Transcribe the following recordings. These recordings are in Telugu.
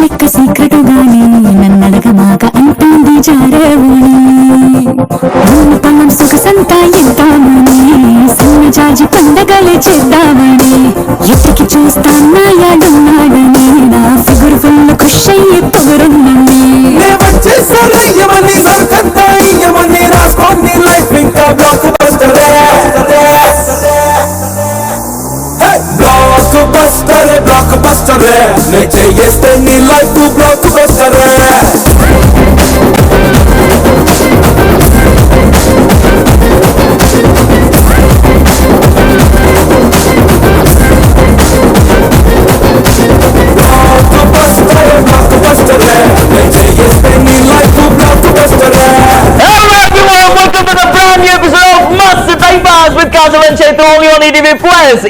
లెక్క సీక్రెట్ గాని నన్నడగ మాక అంటుంది జారేవుని పల్లం సొగసంతా ఎంతామని సన్న జాజి పండగలే చేద్దామని ఎత్తికి చూస్తాన్నాయాడున్నాడని నా ఫిగురు ఫుల్ ఖుష్ అయ్యి పొగరుందని Blockbuster, neche este ni life to blockbuster.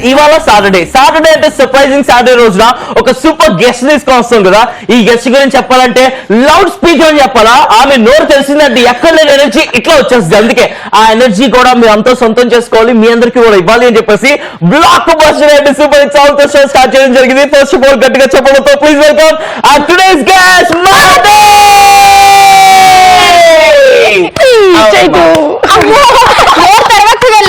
ఇవాళ సాటర్డే అంటే సర్ప్రైజింగ్ సాటర్డే రోజున ఒక సూపర్ గెస్ట్ తీసుకొని వస్తాం కదా. ఈ గెస్ట్ గురించి చెప్పాలంటే లౌడ్ స్పీకర్ అని చెప్పాలా. ఆమె నోరు తెలిసిందంటే ఎక్కడ లేని ఎనర్జీ ఇట్లా వచ్చేస్తుంది. అందుకే ఆ ఎనర్జీ కూడా మీరు అంతా సొంతం చేసుకోవాలి, మీ అందరికీ కూడా ఇవ్వాలి అని చెప్పేసి బ్లాక్ బస్టర్ అంటే సూపర్ హిట్ సాంగ్ తో షో స్టార్ట్ చేయడం జరిగింది. ఫస్ట్ ఆఫ్ ఆల్ గట్టిగా చెప్పడంతో please welcome our today's guest Mahati.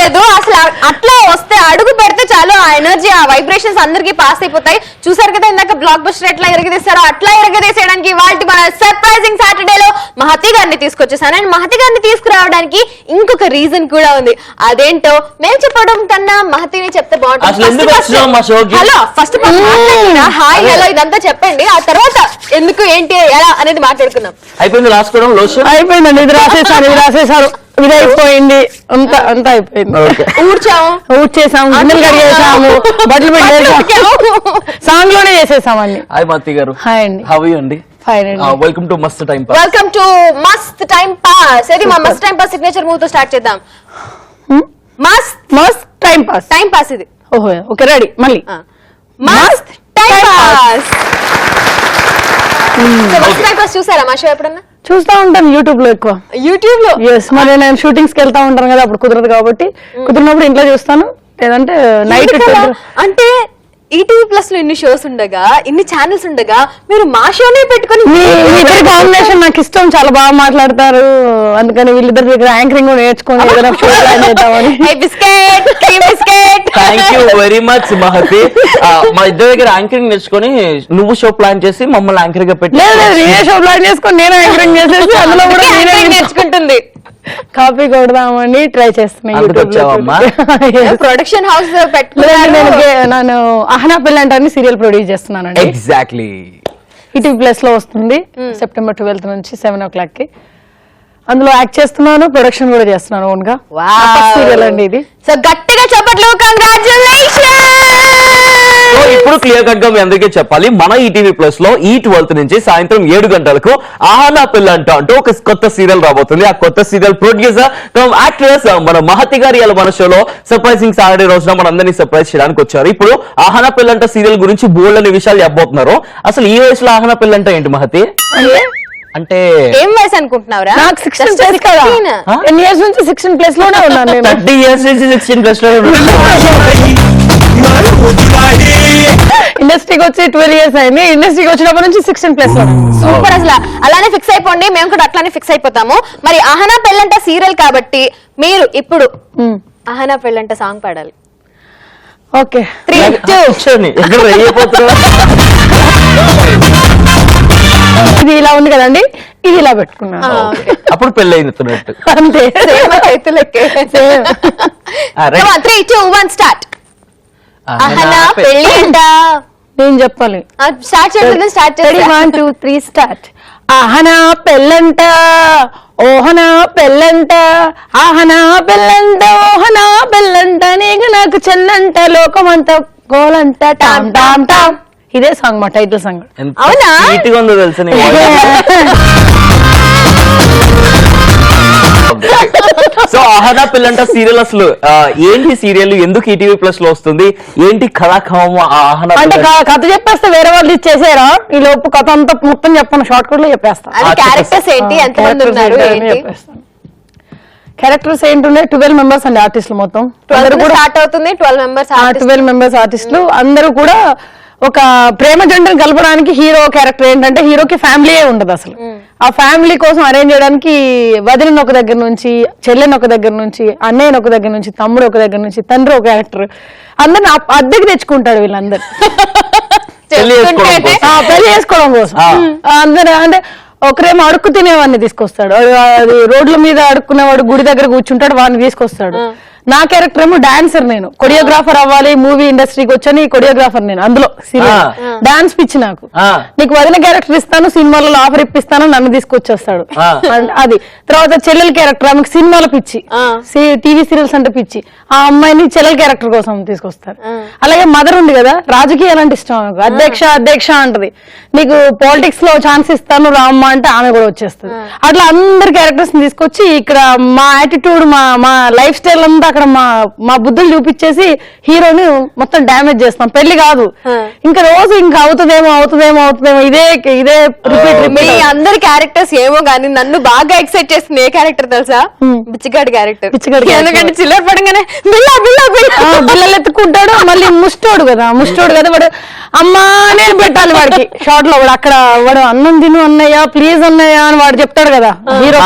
లేదు అసలు అట్లా వస్తే అడుగు పెడితే చాలు ఆ ఎనర్జీ ఆ వైబ్రేషన్స్ అందరికి పాస్ అయిపోతాయి. చూసారు కదా ఇందాక బ్లాక్ బస్టర్ ఎట్లా ఎరగదీస్తారో అట్లా ఎరగదీసేయడానికి వాటి మన సర్ప్రైజింగ్ సాటర్డే లో మహతి గారిని తీసుకొచ్చేసాను. అండ్ మహతి గారిని తీసుకురావడానికి ఇంకొక రీజన్ కూడా ఉంది. అదేంటో మేము చెప్పడం కన్నా మహతిని చెప్తే బాగుంటుంది. హలో ఫస్ట్ హాయ్ హలో ఇదంతా చెప్పండి, ఆ తర్వాత ఎందుకు ఏంటి ఎలా అనేది మాట్లాడుకుందాం. అయిపోయింది రాసుకోవడం లోషన్ అయిపోయిందండి, ఇది రాసేసారు ఇది అయిపోయింది, అంతా అయిపోయింది. ఊడ్చేసాము, గిన్నెలు కడిగేసాము, బట్టలు పెట్టేసాము, సాంగ్ లోనే చేసేసాం అన్ని. హాయ్ మహతి గారు. హాయ్ అండి. హౌ ఆర్ యు అండి? ఫైన్ అండి. వెల్కమ్ టు మస్త్ టైం పాస్. వెల్కమ్ టు మస్త్ టైం పాస్. ఇది మా మస్త్ టైం పాస్ సిగ్నేచర్ మూవ్ తో స్టార్ట్ చేద్దాం. మస్త్ టైం పాస్. టైం పాస్ ఇది. ఓహో ఓకే రెడీ. మళ్ళీ మస్త్ టైం పాస్. మస్త్ టైం పాస్ చూసారా మా షో ఎప్పుడన్నా? చూస్తా ఉంటాను యూట్యూబ్ లో ఎక్కువ. యూట్యూబ్ లో? ఎస్, మరి నేను షూటింగ్స్ కి వెళ్తా ఉంటాను కదా, అప్పుడు కుదరదు కాబట్టి కుదిరినప్పుడు ఇంట్లో చూస్తాను, లేదంటే నైట్. అంటే ఈటీవీ ప్లస్ లో ఇన్ని షోస్ ఉండగా, ఇన్ని ఛానల్స్ ఉండగా మీరు మా షోనే పెట్టుకుని కాంబినేషన్ నాకు ఇష్టం, చాలా బాగా మాట్లాడతారు, అందుకని వీళ్ళిద్దరి దగ్గర యాంకరింగ్ నేర్చుకొని ఏదైనా షో ప్లాన్ చేద్దామని. Biscuit biscuit. Thank you very much Mahathi. మా ఇద్దరి దగ్గర యాంకరింగ్ నేర్చుకొని నువ్వు షో ప్లాన్ చేసి మమ్మల్ని యాంకరింగ్ గా పెట్టి నేనే షో ప్లాన్ చేసుకొని నేను యాంకరింగ్ చేసేసి అందులో కూడా నేనే నేర్చుకుంటుంది. కాపీ కొడదామని ట్రై చేస్తున్నాను. ప్రొడక్షన్ హౌస్ పెట్టుకున్నాను. నేను అహనా పెళ్ళంట అని సీరియల్ ప్రొడ్యూస్ చేస్తున్నానండి. ఎగ్జాక్ట్లీ. ఈటీవీ ప్లస్ లో వస్తుంది సెప్టెంబర్ 12 నుంచి 7 o'clock కి. అందులో యాక్ట్ చేస్తున్నాను, ప్రొడక్షన్ కూడా చేస్తున్నాను ఓన్ గా. సీరియల్ అండి ఇది. సో గట్టిగా చెప్పట్లు. కంగ్రాట్యులేషన్. ఇప్పుడు క్లియర్ కట్ గా మీ అందరికీ చెప్పాలి, మన ఈటీవీ ప్లస్ లో ఈ 12th నుంచి సాయంత్రం 7 గంటలకు ఆహనా పెళ్ళంట అంటూ ఒక కొత్త సీరియల్ రాబోతుంది. ఆ కొత్త సీరియల్ ప్రొడ్యూసర్ యాక్ట్రెస్ మన మహతి గారి మన షోలో సర్ప్రైజింగ్ సాటర్డే రోజున మన అందరినీ సర్ప్రైజ్ చేయడానికి వచ్చారు. ఇప్పుడు ఆహనా పెళ్ళంట సీరియల్ గురించి బోల్డ్ అనే విషయాలు చెప్పబోతున్నారు. అసలు ఈ వయసులో ఆహనా పెళ్ళంట ఏంటి మహతి? అంటే ఏం వయసు అనుకుంటున్నావురా? నాకు 16+ కదా. 10 years నుంచి 16+ లోనే ఉన్నాను నేను. 30 years నుంచి 16+ లో ఇండస్ట్రీకి వచ్చి 12 years అయింది. ఇండస్ట్రీకి వచ్చినప్పటి నుంచి 16+ లో. సూపర్. అసలు అలానే ఫిక్స్ అయిపోండి, మేము కూడా అట్లానే ఫిక్స్ అయిపోతాము. మరి అహనా పెళ్ళంట సీరియల్ కాబట్టి మీరు ఇప్పుడు అహనా పెళ్ళంట సాంగ్ పాడాలి. ఓకే 3, 2 ఇది ఇలా ఉంది కదండి, ఇది ఇలా పెట్టుకున్నాను. అప్పుడు పెళ్ళయింది అంతే. 3, 2, 1 స్టార్ట్. అహనా పెళ్ళి అంట. నేను చెప్పాలి. స్టార్ట్ చేయండి. స్టార్ట్ చేయండి. 1, 2, 3 స్టార్ట్. అహనా పెళ్ళంట, ఓహనా పెళ్ళంట, ఆహనా పెళ్ళంట, ఓహనా పెళ్ళంట, నీకు నాకు చెల్లంట, లోకమంతా గోలంట, టామ్ టామ్ టామ్. ఇదే సాంగ్ మా టైటిల్ సాంగ్. అవునా? తెలుసు ఆహనా పిల్లంట సీరియల్ అసలు ఏంటి సీరియల్, ఎందుకు ఈటీవీ ప్లస్ లో వస్తుంది, ఏంటి కళాఖామం ఆహనా అంటే కథ చెప్పేస్తే వేరే వాళ్ళు ఇచ్చేసారా, ఈ లోపు కథ అంతా మొత్తం చెప్పను, షార్ట్ కట్ లో చెప్పేస్తా. క్యారెక్టర్స్ ఏంటి, ఎంతమంది ఉన్నారు, క్యారెక్టర్స్ ఏంటంటే 12 మెంబర్స్ అండి ఆర్టిస్టులు మొత్తం. స్టార్ట్ అవుతుంది 12 మెంబర్స్ ఆర్టిస్టులు అందరూ కూడా ఒక ప్రేమ జంటను కలపడానికి హీరో క్యారెక్టర్ ఏంటంటే హీరోకి ఫ్యామిలీ ఉండదు అసలు. ఆ ఫ్యామిలీ కోసం అరేంజ్ చేయడానికి వదిలిన ఒక దగ్గర నుంచి, చెల్లెని ఒక దగ్గర నుంచి, అన్నయ్యని ఒక దగ్గర నుంచి, తమ్ముడు ఒక దగ్గర నుంచి, తండ్రి ఒక క్యారెక్టర్, అందరిని అద్దెకి తెచ్చుకుంటాడు వీళ్ళందరూ పెళ్లి చేసుకోవడం కోసం. అందరూ అంటే ఒకరేమో అడుక్కు తినేవాడిని తీసుకొస్తాడు, అది రోడ్ల మీద అడుక్కునేవాడు గుడి దగ్గర కూర్చుంటాడు, వాడిని తీసుకొస్తాడు. నా క్యారెక్టర్ ఏమో డాన్సర్, నేను కొరియోగ్రాఫర్ అవ్వాలి, మూవీ ఇండస్ట్రీకి వచ్చని కొరియోగ్రాఫర్ నేను. అందులో సీరియల్ డాన్స్ పిచ్చి నాకు. నీకు వదిన క్యారెక్టర్ ఇస్తాను, సినిమాలలో ఆఫర్ ఇప్పిస్తాను, నన్ను తీసుకొచ్చేస్తాడు. అది తర్వాత చెల్లెల క్యారెక్టర్, ఆమెకు సినిమాల పిచ్చి, టీవీ సీరియల్స్ అంటే పిచ్చి, ఆ అమ్మాయిని చెల్లెల క్యారెక్టర్ కోసం తీసుకొస్తారు. అలాగే మదర్ ఉంది కదా, రాజకీయాలు అంటే ఇష్టం ఆమెకు, అధ్యక్ష అంటది, నీకు పాలిటిక్స్ లో ఛాన్స్ ఇస్తాను రామ్మ అంటే ఆమె కూడా వచ్చేస్తుంది. అట్లా అందరి క్యారెక్టర్స్ తీసుకొచ్చి ఇక్కడ మా యాటిట్యూడ్, మా లైఫ్ స్టైల్ అంతా అక్కడ మా బుద్ధులు చూపించేసి హీరోని మొత్తం డ్యామేజ్ చేస్తాం. పెళ్లి కాదు ఇంకా రోజు ఇంకా అవుతుందేమో ఇదే రిపీట్. అందరి క్యారెక్టర్స్ ఏమో గానీ నన్ను బాగా ఎక్సైట్ చేస్తుంది ఏ క్యారెక్టర్ తెలుసా? బిచ్చిగాడి క్యారెక్టర్. ఎందుకంటే చిల్లర పడంగానే బిల్లలు ఎత్తుకుంటాడు, మళ్ళీ ముష్టోడు కదా వాడు, అమ్మా నేను పెట్టాలి వాడికి షార్ట్ లో. వాడు అక్కడ వాడు అన్నం తిను అన్నయ్య ప్లీజ్ అన్నయ్య అని వాడు చెప్తాడు కదా హీరో,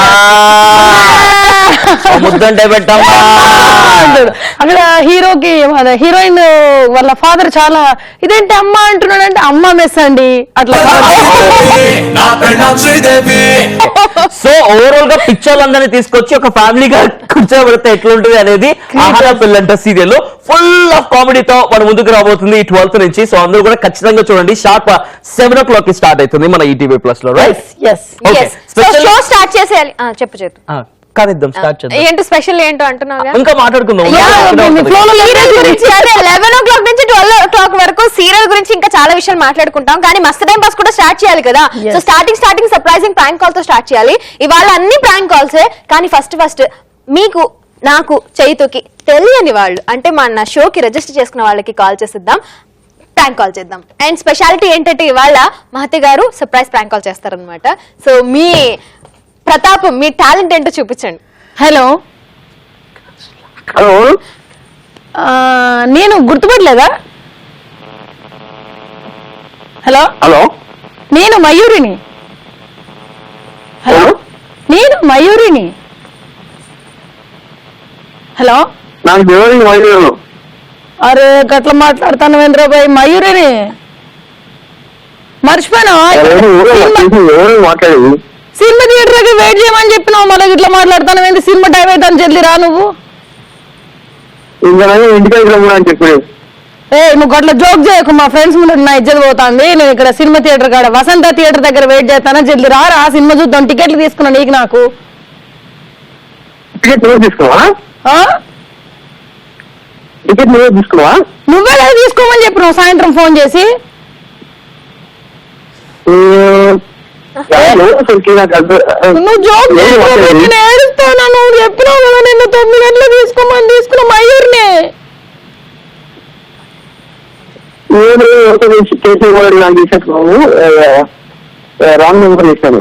అక్కడ హీరోకి హీరోయిన్ వాళ్ళ ఫాదర్ చాలా ఇదేంటి అమ్మ అంటున్నాడు అంటే అమ్మ మెస్ అండి అట్లా. సో ఓవరాల్ గా పిక్చర్లందరినీ తీసుకొచ్చి ఒక ఫ్యామిలీగా కూర్చోబెడితే ఎట్లుంటుంది అనేది ఆహనా పిల్లంట సీరియల్ ఫుల్ ఆఫ్ కామెడీతో మన ముందుకు రాబోతుంది 12th నుంచి. సో అందరూ కూడా ఖచ్చితంగా చూడండి, షార్ప్ 7 o'clock కి స్టార్ట్ అవుతుంది మన ఈటీవీ ప్లస్ లో. షో స్టార్ట్ చేసేయాలి. చెప్పు చేతు కానిద్దాం, స్టార్ట్ చేద్దాం. ఏంటి స్పెషల్ ఏంటో అంటున్నావు ఇంకా మాట్లాడుకుందాం. 11 o'clock నుంచి 12 o'clock వరకు సీరియల్ గురించి ఇంకా చాలా విషయాలు మాట్లాడుకుంటాం, కానీ మస్త్ టైం పాస్ కూడా స్టార్ట్ చేయాలి కదా. So starting surprising prank call తో స్టార్ట్ చేయాలి. ఇవాళ అన్ని ప్రాంక్ కాల్సే, కానీ ఫస్ట్ మీకు నాకు చైతుకి తెలియని వాళ్ళు అంటే మన షోకి రిజిస్టర్ చేసుకున్న వాళ్ళకి కాల్ చేసిద్దాం, ప్రాంక్ కాల్ చేద్దాం. అండ్ స్పెషాలిటీ ఏంటంటే ఇవాళ మహతి గారు సర్ప్రైజ్ ప్రాంక్ కాల్ చేస్తారనమాట. సో మీ ప్రతాపం, మీ టాలెంట్ ఏంటో చూపించండి. హలో నేను గుర్తుపడలేదా? హలో నేను మయూరిని. హలో అరే గట్ల మాట్లాడతాను వేంద్రబాయ్, మయూరిని మర్చిపోయినా? సినిమా థియేటర్ దగ్గర వెయిట్ చేయమని చెప్పినావు, మళ్ళీ ఇట్లా మాట్లాడతాను ఏంటి? సినిమా టైం అవుతాను, జల్దీ రా నువ్వు. నువ్వు అట్లా జోక్ చేయకు, మా ఫ్రెండ్స్ ముందు నా ఇజ్జత్ పోతాంది. నేను ఇక్కడ సినిమా థియేటర్ కాడ వసంత థియేటర్ దగ్గర వెయిట్ చేస్తాను, జల్దీ రా సినిమా చూద్దాం. టికెట్లు తీసుకున్నా నీకు నాకు. నువ్వే లేదా తీసుకోమని చెప్పినావు సాయంత్రం ఫోన్ చేసి. నువ్వు జోక్ ఏడుస్తానా? నువ్వు చెప్పినావు కదా నిన్ను 9 గంటలు తీసుకోమని, తీసుకున్నా మయూర్ని.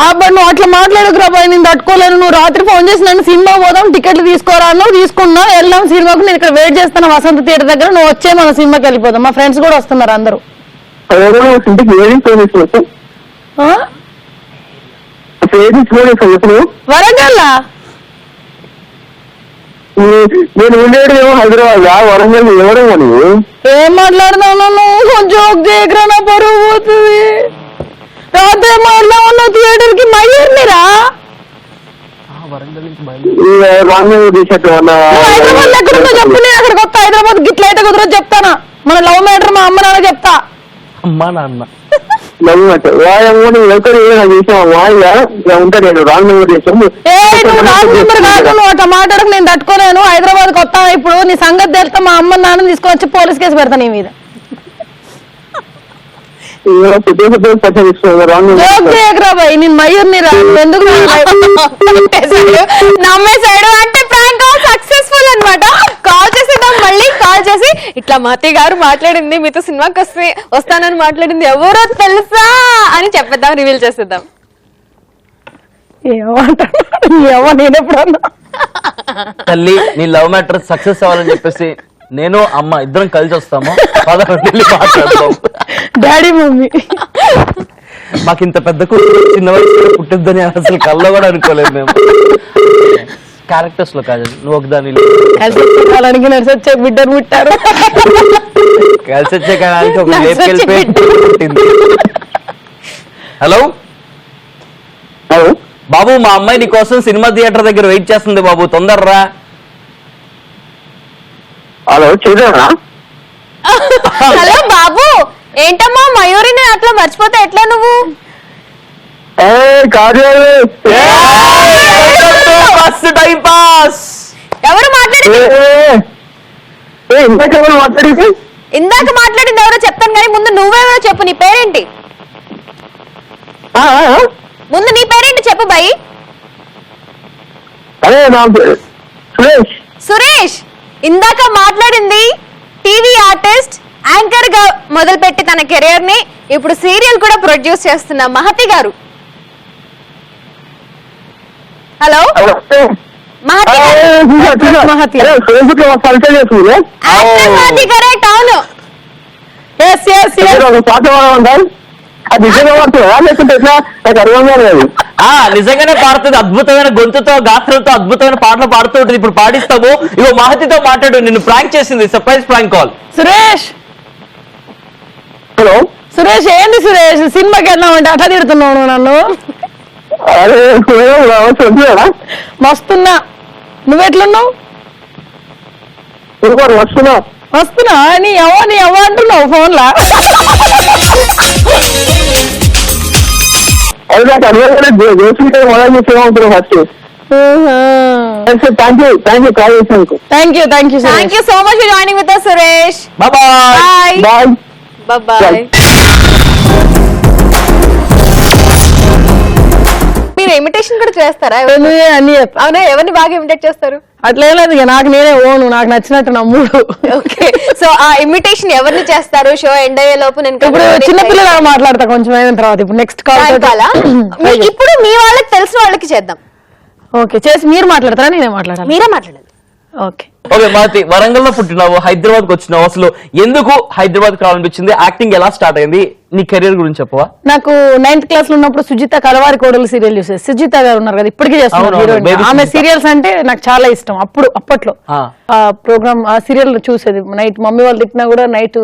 అబ్బా నువ్వు అట్లా మాట్లాడకురా బాయ్, నేను తట్టుకోలేను. నువ్వు రాత్రి ఫోన్ చేసి నన్ను సినిమా పోదాం టికెట్లు తీసుకోరా అన్నావు, తీసుకున్నా, వెళ్దాం సినిమాకు. నేను ఇక్కడ వెయిట్ చేస్తాను వసంత థియేటర్ దగ్గర, నువ్వు వచ్చే మన సినిమాకి వెళ్ళిపోదాం. మా ఫ్రెండ్స్ కూడా వస్తున్నారు అందరూ. వరంగల్ నేను ఉండేదేమో హైదరాబాద్, వరంగల్ ఎవరో నువ్వు ఏం మాట్లాడుతున్నావు? నువ్వు జోక్ చేయకరా, నా పరువు పోతుంది. రాత్రి మాట్లాడున్నా థియేటర్ కి మయూర్నిరా. హైదరాబాద్ ఎక్కడుందో చెప్పు, నేను అక్కడికి వస్తా. హైదరాబాద్ గిట్ల అయితే కుదరదు చెప్తానా. మన లవ్ మ్యాటర్ మా అమ్మ నాన్న చెప్తా. అమ్మా నాన్న అట్లా మాట్లాడకు, నేను తట్టుకోలేను. హైదరాబాద్ కొత్త ఇప్పుడు నీ సంగతి తెలుస్తా. మా అమ్మ నాన్న తీసుకొచ్చి పోలీస్ కేసు పెడతా నీ మీద. నేను మయూర్ని రా, ఎందుకు నమ్మేశాడు అంటే ప్రాంక్ కాల్ ఇట్లా మహతి గారు మాట్లాడింది మీతో సినిమాకి వస్తానని మాట్లాడింది ఎవరో తెలుసా అని చెప్పేద్దాం, రివీల్ చేసేద్దాం. ఏమో నేనెప్పుడన్నా తల్లి నీ లవ్ మ్యాటర్ సక్సెస్ అవ్వాలని చెప్పేసి నేను అమ్మ ఇద్దరం కలిసి వస్తాము, మాట్లాడతాం. డాడీ మమ్మీ మాకు ఇంత పెద్ద చిన్న వయసు పుట్టిద్దని అసలు కల్లో కూడా అనుకోలేదు మేము. క్యారెక్టర్స్ లో కాదు, నువ్వు ఒక దాని కలిసి నడిచొచ్చే బిడ్డను పుట్టారు. కలిసి వచ్చే కాడానికి ఒక పుట్టింది. హలో హలో బాబు, మా అమ్మాయి నీ కోసం సినిమా థియేటర్ దగ్గర వెయిట్ చేస్తుంది బాబు, తొందరరా. హలో చూసారా? హలో బాబు, ఏంటమ్మా మయూరిని అట్లా మర్చిపోతే ఎట్లా నువ్వు? కాదు టైం పాస్. ఎవరు మాట్లాడింది? ఇంతకెవరు మాట్లాడింది? ఇందాక మాట్లాడింది ఎవరో చెప్తాను కానీ ముందు నువ్వెవరో చెప్పు. నీ పేరేంటి? ముందు నీ పేరేంటి చెప్పు బాయ్. అదే నా సురేష్. సురేష్, ఇందాక మాట్లాడింది టీవీ ఆర్టిస్ట్, యాంకర్ గా మొదలుపెట్టి తన కెరియర్ ని ఇప్పుడు సీరియల్ కూడా ప్రొడ్యూస్ చేస్తున్న మహతి గారు. హలో మహతి ఫేస్బుక్ లో పరిచయం చేస్తుంది. మహతి కరెక్ట్, అవును. పాట పాడమంటా అది నిజంగా పడుతుందా లేకుంటే ఎట్లా? నాకు అర్థం కాదు. నిజంగానే పాడుతుంది, అద్భుతమైన గొంతుతో గాత్రంతో అద్భుతమైన పాటలు పాడుతూ ఉంటుంది. ఇప్పుడు పాడిస్తాము. ఇగో మహతితో మాట్లాడు, నిన్ను ప్రాంక్ చేసింది, surprise prank call. Suresh hello Suresh, ఏంది సురేష్ సినిమాకి వెళ్దామంటే అట్లా తిడుతున్నావు నువ్వు నన్ను? అరే వస్తుందా? మస్తున్నా. నువ్వెట్లున్నావు? వస్తున్నా వస్తున్నా నీ ఎవ్వ అంటున్నావు ఫోన్లా. అది నాకు అర్థం జోసుకుంటే మొదలు చేసేమంటున్నా ఫస్ట్. థ్యాంక్ యూ కాల్ చేసినందుకు. Thank you thank you so much for joining with us Suresh. Bye bye. Bye. మీరు ఇమిటేషన్ కూడా చేస్తారా? అన్ని అవునా, ఎవరిని బాగా ఇమిటేట్ చేస్తారు? అట్లే లేదు, నాకు నేనే ఓను, నాకు నచ్చినట్టు నమ్ముడు. ఓకే, సో ఆ ఇమిటేషన్ ఎవరిని చేస్తారు? షో ఎండ్ అయ్యే లోపు నేను ఇప్పుడు చిన్నపిల్లలు మాట్లాడతా కొంచెం అయిన తర్వాత. ఇప్పుడు నెక్స్ట్ కాల్ ఇప్పుడు మీ వాళ్ళకి తెలిసిన వాళ్ళకి చేద్దాం. ఓకే, చేసి మీరు మాట్లాడతారా నేనే మాట్లాడాలి? మీరే మాట్లాడాలి. ఓకే ఓకే మహతి, వరంగల్ లో పుట్టినావు, హైదరాబాద్ కు వచ్చినావు. అసలు ఎందుకు హైదరాబాద్ రావాలనిపించింది? యాక్టింగ్ ఎలా స్టార్ట్ అయింది? నీ కెరీర్ గురించి చెప్పవా? నాకు 9th క్లాస్ లో ఉన్నప్పుడు సుజిత కలవారి కోడలు సీరియల్ చూసేది. సుజిత గారు ఉన్నారు కదా, ఇప్పటికీ చేస్తున్నారు. ఆమె సీరియల్స్ అంటే నాకు చాలా ఇష్టం. అప్పట్లో ఆ ప్రోగ్రామ్, ఆ సీరియల్ చూసేది. నైట్ మమ్మీ వాళ్ళు తిట్టినా కూడా నైట్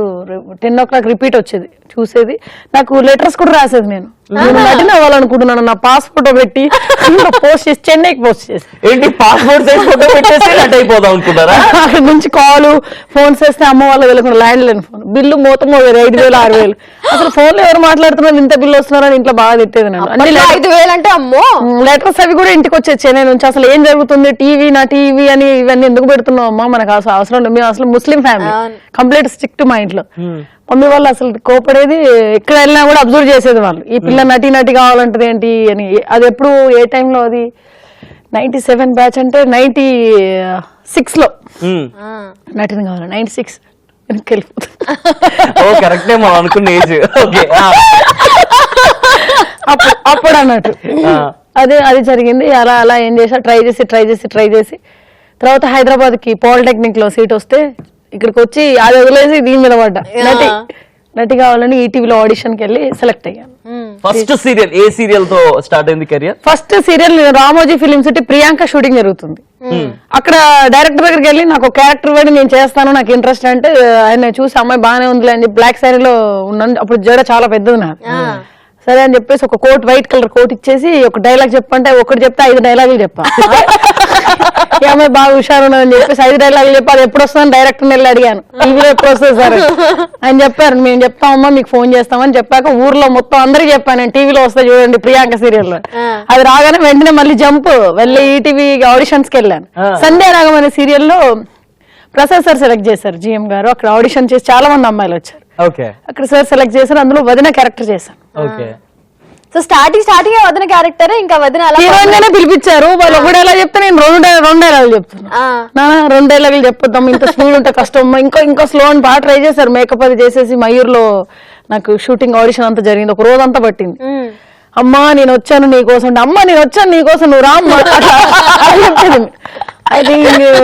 10 o'clock రిపీట్ వచ్చేది, చూసేది. నాకు లెటర్స్ కూడా రాసేది. నేను నటిన అవ్వాలనుకుంటున్నాను. నా పాస్పోర్ట్ పెట్టి పోస్ట్ చేసి చెన్నైకి పోస్ట్ చేసి. ఏంటి పాస్పోర్ట్ సైజ్ ఫోటో పెట్టేసి నట్ అయిపోదాం అనుకున్నారా? అక్కడ నుంచి కాల్ ఫోన్స్ చేస్తే అమ్మ వాళ్ళు వెళ్ళకుండా ల్యాండ్ లైన్ ఫోన్ బిల్లు మొత్తం 5,000 6,000. అసలు ఫోన్ లో ఎవరు మాట్లాడుతున్నారు, ఇంత బిల్లు వస్తున్నారని ఇంట్లో బాగా తిట్టేది. నేను 5,000 అంటే అమ్మో. లెటర్స్ అవి కూడా ఇంటికి వచ్చే చెన్నై నుంచి. అసలు ఏం జరుగుతుంది, నా టీవీ అని ఇవన్నీ ఎందుకు పెడుతున్నావు అమ్మా, మనకు అవసరం లేదు. మేము అసలు ముస్లిం ఫ్యామిలీ, కంప్లీట్ స్ట్రిక్ట్ మా ఇంట్లో. మమ్మీ వాళ్ళు అసలు కోపడేది. ఎక్కడ వెళ్ళినా కూడా అబ్జర్వ్ చేసేది వాళ్ళు, ఈ పిల్ల నటి కావాలంటది ఏంటి అని. అది ఎప్పుడు ఏ టైంలో, అది 97 బ్యాచ్ అంటే 96 లో నటిని కావాలి. 96 కరెక్టే మనం అనుకున్న ఏజ్. అప్పుడు అన్నట్టు అది జరిగింది. అలా ఏం చేసా, ట్రై చేసి తర్వాత హైదరాబాద్ కి పాలిటెక్నిక్ లో సీట్ వస్తే ఇక్కడికి వచ్చి అది వదిలేసి దీని మీద పడ్డా. నటి కావాలని ఈటీవీలో ఆడిషన్ కి వెళ్ళి సెలెక్ట్ అయ్యాను. ఫస్ట్ సీరియల్ ఏ సీరియల్ తో స్టార్ట్ అయింది career? First serial Ramoji film city Priyanka shooting జరుగుతుంది. అక్కడ డైరెక్టర్ దగ్గరికి వెళ్ళి నాకు క్యారెక్టర్ వేడి నేను చేస్తాను, నాకు ఇంట్రెస్ట్ అంటే ఆయన చూసి అమ్మాయి బాగానే ఉంది అని చెప్పి బ్లాక్ శారీలో ఉన్నాను. అప్పుడు జడ చాలా పెద్దది నాకు. సరే అని చెప్పేసి ఒక కోట్, వైట్ కలర్ కోట్ ఇచ్చేసి ఒక డైలాగ్ చెప్పంటే ఒకటి చెప్తే 5 డైలాగులు చెప్పా. ఈ అమ్మాయి బాగా హుషారు ఉన్నదని చెప్పేసి 5 డైలాగులు చెప్పి అది ఎప్పుడు వస్తుందని డైరెక్టర్ వెళ్ళి అడిగాను. టీవీలో ఎప్పుడు వస్తుంది సార్ అని చెప్పారు. మేము చెప్తామమ్మా మీకు ఫోన్ చేస్తామని చెప్పాక ఊర్లో మొత్తం అందరికి చెప్పాను, నేను టీవీలో వస్తే చూడండి ప్రియాంక సీరియల్లో. అది రాగానే వెంటనే మళ్ళీ జంప్ వెళ్ళి ఈటీవీ ఆడిషన్స్ కి వెళ్ళాను. సంధ్యా రాగం అనే సీరియల్లో ప్రసాద్ సార్ సెలెక్ట్ చేశారు, జిఎం గారు. అక్కడ ఆడిషన్ చేసి చాలా మంది అమ్మాయిలు వచ్చారు. అక్కడ సార్ సెలెక్ట్ చేశారు, అందులో వదిన క్యారెక్టర్ చేశాను. సో స్టార్టింగ్ వదిన క్యారెక్టర్ ఇంకా వదిన అలా హీరోయిన్ గానే పిలిపించారు. వాళ్ళు ఒకటి ఎలా చెప్తే నేను రెండు డైలాగులు చెప్తాను. నాన్న 2 డైలాగులు చెప్పొద్దాం, ఇంత స్పీడ్ ఉంటే కష్టం, ఇంకా స్లో అని బాగా ట్రై చేశారు. మేకప్ అది చేసేసి మయూర్లో నాకు షూటింగ్ ఆడిషన్ అంతా జరిగింది, ఒక రోజు అంతా పట్టింది. అమ్మా నేను వచ్చాను నీకోసం, నువ్వు రా అమ్మా అట్లా చెప్పింది. అయితే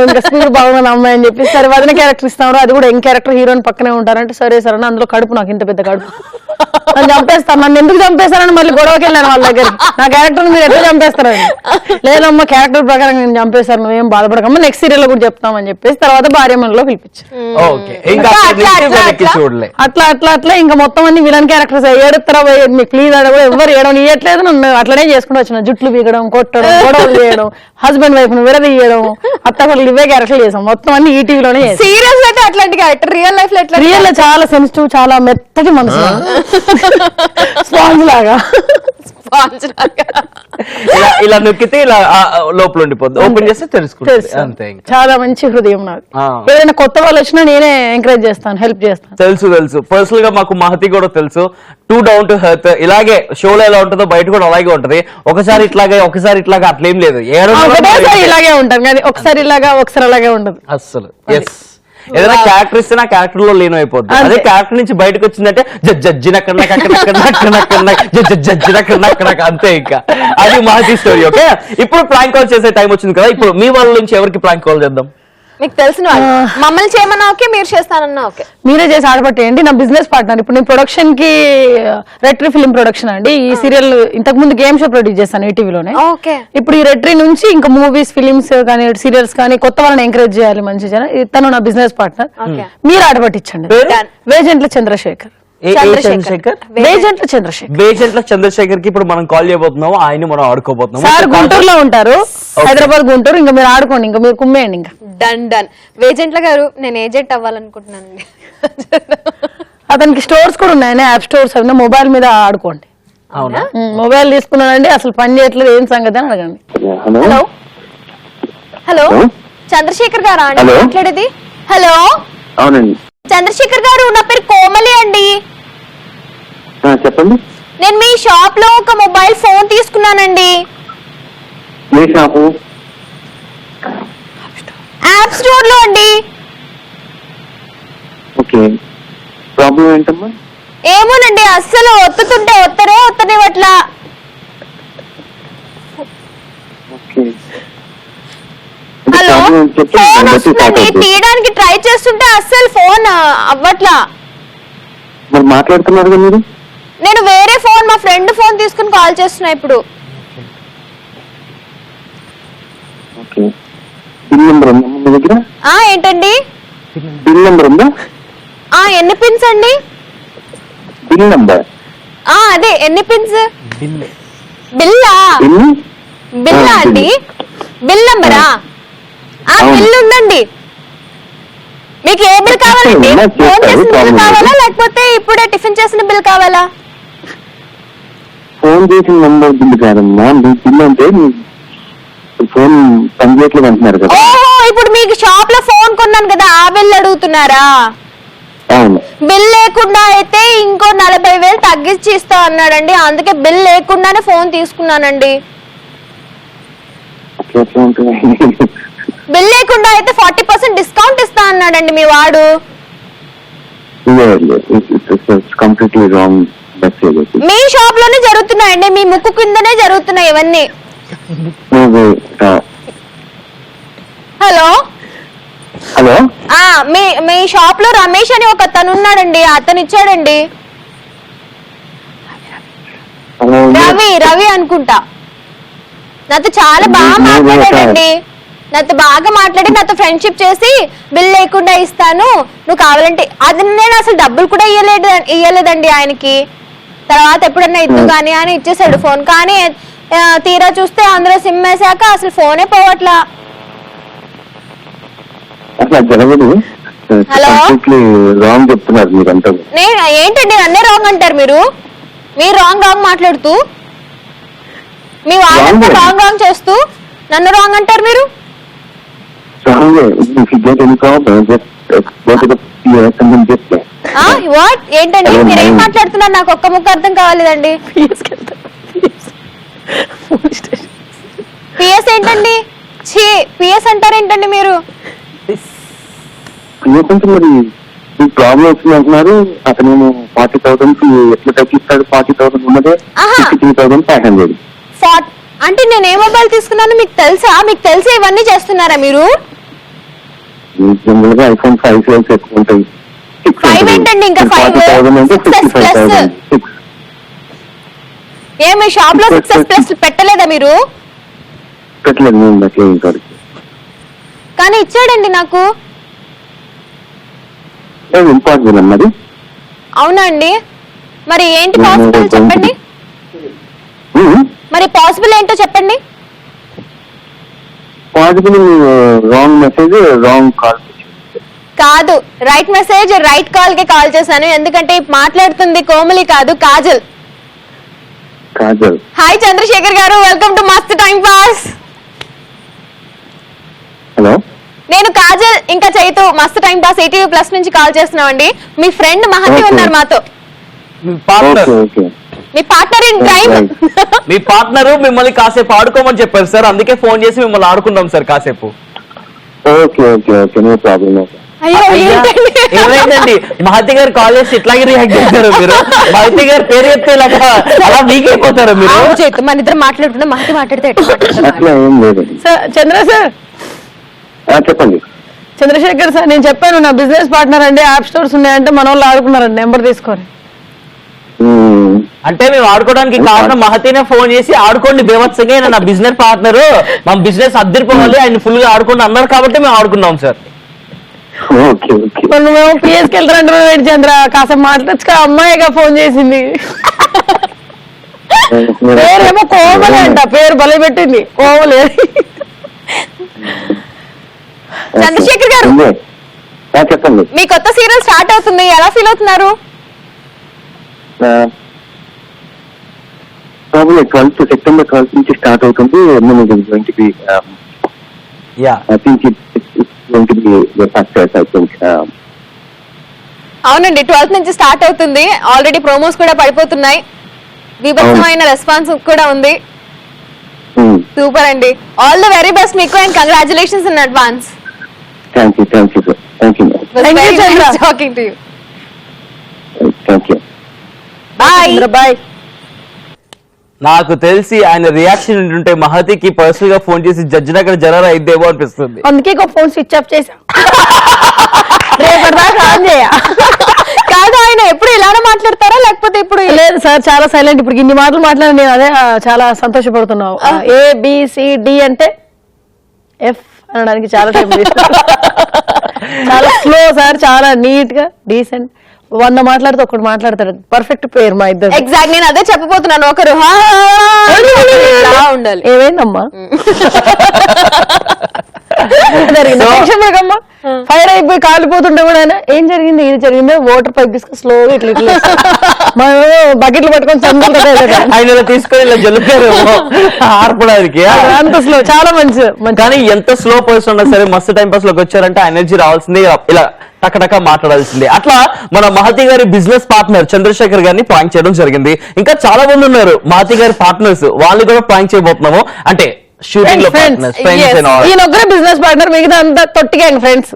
ఇంకా స్పీడ్ బాగుంది అమ్మాయి అని చెప్పి సరే వదిన క్యారెక్టర్ ఇస్తాను, అది కూడా ఏం క్యారెక్టర్ హీరోయిన్ పక్కనే ఉంటారంటే సరే సరే అందులో కడుపు నాకు ఇంత పెద్ద కడుపు నన్ను చంపేస్తాను, నన్ను ఎందుకు చంపేస్తారని మళ్ళీ గొడవకి వెళ్ళాను వాళ్ళ దగ్గరికి. నా క్యారెక్టర్ మీరు ఎట్లా చంపేస్తారని. లేదమ్మా క్యారెక్టర్ ప్రకారం నేను చంపేస్తాను, నువ్వేం బాధపడకమ్మా, నెక్స్ట్ సీరియల్ లో కూడా చెప్తామని చెప్పేసి తర్వాత భార్యమణిలో పిలిపించారు. అట్లా ఇంకా మొత్తం అన్ని విలన్ క్యారెక్టర్స్ ఏడుతారా మీకు ప్లీజ్ ఆడ కూడా ఎవరు ఏడవని ఇవ్వట్లేదు, నన్ను అట్లనే చేసుకుంటూ వచ్చిన జుట్లు బీగడం, కొట్టడం, గొడవలు చేయడం, హస్బెండ్ వైఫ్ ను విడదీయడం, అత్తగొడలు ఇవే క్యారెక్టర్ చేసాం మొత్తం అన్ని ఈటీవీలోనే. సీరియస్ అయితే అట్లాంటి క్యారెక్టర్ రియల్ లైఫ్ లో రియల్ లో చాలా సెన్సిటివ్, చాలా మెత్తటి మనసు, స్పాంజ్ లాగా ఇలా నొక్కితే ఇలా లోపల ఉండిపోద్ది, ఓపెన్ చేస్తే తెలుసుకుంటుంది అంతే. చాలా మంచి హృదయం నాది. ఏదైనా కొత్త వాళ్ళు వచ్చినా నేనే ఎంకరేజ్ చేస్తాను, హెల్ప్ చేస్తాను. తెలుసు పర్సనల్ గా మాకు మహతి కూడా తెలుసు, టూ డౌన్ టు హెర్త్. ఇలాగే షోలో ఎలా ఉంటుందో బయట కూడా అలాగే ఉంటది. ఒకసారి ఇట్లాగే అట్లేం లేదు, ఇలాగే ఉంటాం కానీ ఒకసారి ఇలాగా ఒకసారి అలాగే ఉండదు అస్సలు. ఏదైనా క్యారెక్టర్ ఇస్తే నా క్యారెక్టర్ లో లీనం అయిపోద్ది. అదే క్యారెక్టర్ నుంచి బయటకు వచ్చిందంటే జడ్జినక్కడ అంతే. ఇంకా అది మహతి స్టోరీ. ఓకే, ఇప్పుడు ప్రాంక్ కాల్ చేసే టైం వచ్చింది కదా. ఇప్పుడు మీ వాళ్ళ నుంచి ఎవరికి ప్రాంక్ కాల్ చేద్దాం? మీకు తెలిసిన వాళ్ళు మమ్మల్ని చేయమన్నా ఓకే, మీరు చేస్తానన్నా ఓకే, మీరే చేసి ఆడపట్టేయండి. నా బిజినెస్ పార్ట్నర్. ఇప్పుడు నేను ప్రొడక్షన్ కి రెట్రీ ఫిల్మ్ ప్రొడక్షన్ అండి. ఈ సీరియల్ ఇంతకు ముందు గేమ్ షో ప్రొడ్యూస్ చేస్తాను ఈటీవీలోనే. ఇప్పుడు ఈ రెట్రీ నుంచి ఇంకా మూవీస్, ఫిలిమ్స్ కానీ సీరియల్స్ కానీ కొత్త వాళ్ళని ఎంకరేజ్ చేయాలి మంచి జన. తను నా బిజినెస్ పార్ట్నర్, మీరు ఆడపట్టించండి. వేజెంట్ల చంద్రశేఖర్. చంద్రశేఖర్ కి ఇప్పుడు మనం కాల్ చేయబోతున్నాము, ఆయన మనం ఆడుకోబోతున్నాము. సార్ గుంటూరులో ఉంటారు, హైదరాబాద్ గుంటూరు. ఇంకా మీరు ఆడుకోండి, ఇంకా మీరు కుమ్మేయండి. ఇంకా డన్. వేజెంట్ల గారు నేను ఏజెంట్ అవ్వాలనుకుంటున్నానండి. అతనికి స్టోర్స్ కూడా ఉన్నాయని, యాప్ స్టోర్స్ అవి మొబైల్ మీద ఆడుకోండి. అవునా? మొబైల్ తీసుకున్నానండి, అసలు పని చేయట్లేదు, ఏం సంగతి అని అడగండి. హలో చంద్రశేఖర్ గారా అండి మాట్లాడేది? హలో అవునండి చంద్రశేఖర్ గారు, నా పేరు కోమలి అండి. చెప్పండి. నేను మీ షాప్ లో ఒక మొబైల్ ఫోన్ తీసుకున్నానండి. యాప్ స్టోర్ లో అండి. ఓకే, ప్రాబ్లం ఏంటమ్మా? ఏమోనండి, అస్సలు ఒత్తనివట్లా. హలో, ఫోన్ వస్తుందండి, తీయడానికి ట్రై చేస్తుంటే అస్సలు ఫోన్ అవ్వట్లా. మరి మాట్లాడుతున్నారు కదా మీరు? నేను వేరే ఫోన్, మా ఫ్రెండ్ ఫోన్ తీసుకుని కాల్ చేస్తున్నా ఇప్పుడు. ఓకే, బిల్ నెంబర్ ఉందా మీ దగ్గర? ఏంటండి బిల్ నెంబర్ ఉందా? ఎన్ని పిన్స్ అండి? బిల్ నెంబర్ అదే ఎన్ని పిన్స్? బిల్లా అండి, బిల్ నెంబరా? బిల్ ఉందండి. మీకు ఏ బిల్ కావాలండి? ఫోన్ చేసిన బిల్ కావాలా లేకపోతే ఇప్పుడే టిఫిన్ చేసిన బిల్ కావాలా? ఫోన్ చేసిన నెంబర్ బిల్ కాదమ్మా, మీ బిల్ అంటే ఫోన్ పనిచేయట్లేదు అంటున్నారు కదా. ఓహో, ఇప్పుడు మీకు షాప్ లో ఫోన్ కొన్నాను కదా, ఆ బిల్ అడుగుతున్నారా? అవును. బిల్ లేకుండా అయితే ఇంకో 40,000 తగ్గించి ఇస్తా అన్నాడండి, అందుకే బిల్ లేకుండానే ఫోన్ తీసుకున్నానండి. బిల్ లేకుండా అయితే 40% డిస్కౌంట్ ఇస్తా అన్నాడండి మీ వాడు. మీ షాప్ లోనే జరుగుతున్నాయండి, మీ ముక్కు కిందనే జరుగుతున్నాయి ఇవన్నీ. హలో హలో, మీ షాప్ లో రమేష్ అని ఒక అతను ఉన్నాడండి, అతను ఇచ్చాడండి. రవి అనుకుంటా. నాతో చాలా బాగా మాట్లాడాడండి, నాతో ఫ్రెండ్షిప్ చేసి బిల్ లేకుండా ఇస్తాను, నువ్వు కావాలంటే. అది నేను అసలు డబ్బులు కూడా ఇయ్యలేదండి ఆయనకి. తర్వాత ఎప్పుడన్నా ఇద్దు కానీ అని ఇచ్చేసాడు ఫోన్. కానీ తీరా చూస్తే అందులో సిమ్ వేసాక అసలు ఫోనే పోవట్లా. రాంగ్ చెప్తున్నారు మీరంతా. ఏంటండి నన్నే రాంగ్ అంటారు మీరు రాంగ్ మాట్లాడుతూ, మీ వాళ్ళంతా రాంగ్ చేస్తూ నన్ను రాంగ్ అంటారు మీరు. వాట్ ఏంటండి మీరేం మాట్లాడుతున్నారు? నాకు ఒక్క ముక్క అర్థం కావాలేదండి. పిఎస్ ఏంటండి? పిఎస్ అంటారేంటండి మీరు? ఎందుకంటే మరి మీకు ప్రాబ్లం వచ్చింది అంటున్నారు. అతను 40,000 ఎట్లా తగ్గిస్తాడు? 40,000 ఉన్నదే ఆహా. 53,500. అంటే నేను ఏ మొబైల్ తీసుకున్నాను మీకు తెలుసా? మీకు తెలిసి ఇవన్నీ చేస్తున్నారా మీరు? జనరల్ గా iPhone 5 సేల్స్ ఎక్కువ ఉంటాయి. 5 ఏంటండి? ఇంకా 40,000 అంటే 65,000. మీ షాప్ లో 6S ప్లస్ పెట్టలేదా మీరు? పెట్టలేదు నేను అట్లా ఇంకోటి. కానీ ఇచ్చాడండి నాకు. ఇంపార్టెంట్ అన్నది. అవునా అండి? మరి ఏంటి పాసిబుల్ చెప్పండి. మరి పాసిబుల్ ఏంటో చెప్పండి. Possible wrong message wrong call కాదు, రైట్ మెసేజ్ రైట్ కాల్ కి కాల్ చేశాను. ఎందుకంటే మాట్లాడుతుంది కోమలి కాదు, కాజల్. కాజల్. హాయ్ చంద్రశేఖర్ గారు, వెల్కమ్ టు మస్త్ టైం పాస్. హలో, నేను కాజల్ ఇంకా చైతు మస్త్ టైం పాస్ ఈటీవీ ప్లస్ నుంచి కాల్ చేస్తున్నామండి. మీ ఫ్రెండ్ మహతి ఉన్నారు మాతో. Partner, me partner in crime. Me partner మిమ్మల్ని కాసేపు ఆడుకోమని చెప్పారు సార్, అందుకే ఫోన్ చేసి మిమ్మల్ని ఆడుకుందాం సార్ కాసేపు. Okay okay okay, no problem. అయ్యో ఏమైందండి? మహతి గారు కాల్ చేసి ఇట్లాగే రియాక్ట్ చేశారు మీరు. మహతి గారు పేరు చెప్తే అలా వీకైపోతారు మీరు. చైతు మన ఇద్దరు మాట్లాడుతున్నా, మహతి మాట్లాడితే అట్లా ఏం లేదు. సార్ చంద్ర సార్, చెప్పండి. చంద్రశేఖర్ సార్, నేను చెప్పాను నా బిజినెస్ పార్ట్నర్ అండి, యాప్ స్టోర్స్ ఉన్నాయంటే మన వాళ్ళు ఆడుకున్నారండి నెంబర్ తీసుకొని. అంటే మేము ఆడుకోవడానికి కారణం మహతీనే ఫోన్ చేసి ఆడుకోండి బేవత్సంగా, నా బిజినెస్ పార్ట్నర్, మా బిజినెస్ అద్దరిపోవాలి, ఆయన ఫుల్ గా ఆడుకోండి అన్నారు కాబట్టి మేము ఆడుకున్నాం సార్. Okay okay. మేము పిఎస్కి వెళ్తారంటే చంద్ర కాసేపు మాట్లాడచ్చు, అమ్మాయిగా ఫోన్ చేసింది. పేరేమో కోమలి అంట, పేరు బలి పెట్టింది కోమలి. చంద్రశేఖర్ గారు, చెప్పండి. మీ కొత్త సీరియల్ స్టార్ట్ అవుతుంది, ఎలా ఫీల్ అవుతున్నారు? ప్రాబ్లమ్ 12 సెప్టెంబర్ 12 నుంచి స్టార్ట్ అవుతుంది. అవునండి, 12th నుంచి స్టార్ట్ అవుతుంది. ఆల్రెడీ ప్రోమోస్ కూడా పడిపోతున్నాయి, విభత్సమైన రెస్పాన్స్ కూడా ఉంది. సూపర్ అండి, ఆల్ ది వెరీ బెస్ట్ మీకు, and congratulations in advance. Thank you thank you sir, thank you talking to you. Thank you. Bye bye. నాకు తెలిసి ఆయన రియాక్షన్ ఉంటుంటే మహతికి పర్సనల్ గా ఫోన్ చేసి జడ్జి దగ్గర జరర అయిద్దేమో అనిపిస్తుంది. అందుకే ఫోన్ స్విచ్ ఆఫ్ చేసా. కాదు, ఆయన ఎప్పుడు ఇలానే మాట్లాడతారా లేకపోతే ఇప్పుడు? లేదు సార్, చాలా సైలెంట్. ఇప్పుడు ఇన్ని మాటలు మాట్లాడి నేను అదే చాలా సంతోషపడుతున్నావు. ABCD అంటే F అనడానికి చాలా టైం చాలా స్లో సార్, చాలా నీట్ గా డీసెంట్. 100 మాట్లాడితే ఒకటి మాట్లాడతాడు, పర్ఫెక్ట్ పేరు మా ఇద్దరు. ఎగ్జాక్ట్, నేను అదే చెప్పబోతున్నాను. ఒకరు ఉండాలి. ఏమైందమ్మా? ఫైర్ అయిపోయి కాలిపోతుంటే కూడా ఏం జరిగింది, ఇది జరిగింది, వాటర్ పైప్ తీసుకుని స్లోగా ఇట్లా ఇట్లా బకెట్లు పట్టుకొని ఆయన తీసుకొని ఇలా జల్లుతారు ఆర్పడానికి. అంత స్లో, చాలా మంచి. కానీ ఎంత స్లో పర్సన్ ఉన్నా సరే మస్తు టైం పాస్ లోకి వచ్చారంటే ఎనర్జీ రావాల్సింది, ఇలా టకటక మాట్లాడాల్సిందే. అట్లా మన మహతి గారి బిజినెస్ పార్ట్నర్ చంద్రశేఖర్ గారిని ప్రాంక్ చేయడం జరిగింది. ఇంకా చాలా మంది ఉన్నారు మహతి గారి పార్ట్నర్స్, వాళ్ళు కూడా ప్రాంక్ చేయబోతున్నాము. అంటే షూటింగ్ లో పార్ట్నర్స్, ఫ్రెండ్స్. ఈయన ఒక్కరే బిజినెస్ పార్ట్నర్, మిగతా అంతా తొట్టిగా ఫ్రెండ్స్.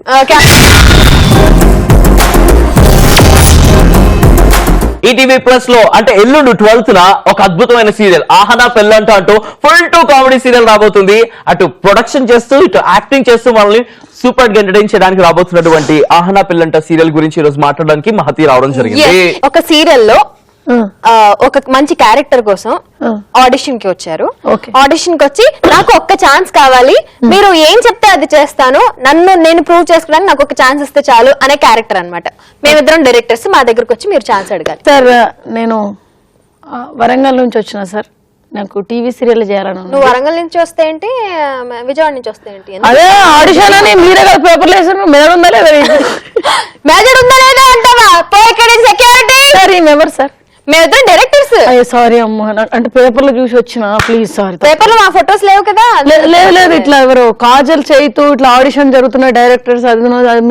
ఈటీవీ ప్లస్ లో అంటే ఎల్లుండి 12th ఒక అద్భుతమైన సీరియల్ ఆహనా పెళ్ళంట అంటూ ఫుల్ టు కామెడీ సీరియల్ రాబోతుంది. అటు ప్రొడక్షన్ చేస్తూ ఇటు యాక్టింగ్ చేస్తూ మనల్ని సూపర్ గా ఎంటర్టైన్ చేయడానికి రాబోతున్నటువంటి ఆహనా పెళ్ళంట సీరియల్ గురించి ఈ రోజు మాట్లాడడానికి మహతి రావడం జరిగింది. ఒక సీరియల్ లో ఒక మంచి క్యారెక్టర్ కోసం ఆడిషన్ కి వచ్చారు. ఆడిషన్ కి వచ్చి నాకు ఒక్క ఛాన్స్ కావాలి, మీరు ఏం చెప్తే అది చేస్తాను, నేను ప్రూవ్ చేసుకోవడానికి నాకు ఒక ఛాన్స్ ఇస్తే చాలు అనే క్యారెక్టర్ అన్నమాట. మేమిద్దరం డైరెక్టర్స్, మా దగ్గరకు వచ్చి మీరు ఛాన్స్ అడగాలి. సార్ నేను వరంగల్ నుంచి వచ్చిన సార్, నాకు టీవీ సీరియల్ చేయాలను. నువ్వు వరంగల్ నుంచి వస్తే ఏంటి, విజయవాడ నుంచి వస్తే ఏంటి? అదే ఆడిషన్ అని మీరే కదా పేపర్లు వేసారు. మెదడు ఉందా లేదా? మెదడు ఉందా లేదా అంటావా? సెక్యూరిటీ సార్, ఎవరు సార్? మేమిద్దరం డైరెక్టర్స్. అయ్యో సారీ అమ్మా, అంటే పేపర్ లో చూసి వచ్చిన, ప్లీజ్ సారీ. పేపర్ లో మా ఫొటోస్ లేవు కదా. లేదు ఇట్లా ఎవరు కాజల్ చైతు ఇట్లా ఆడిషన్ జరుగుతున్న డైరెక్టర్స్, అది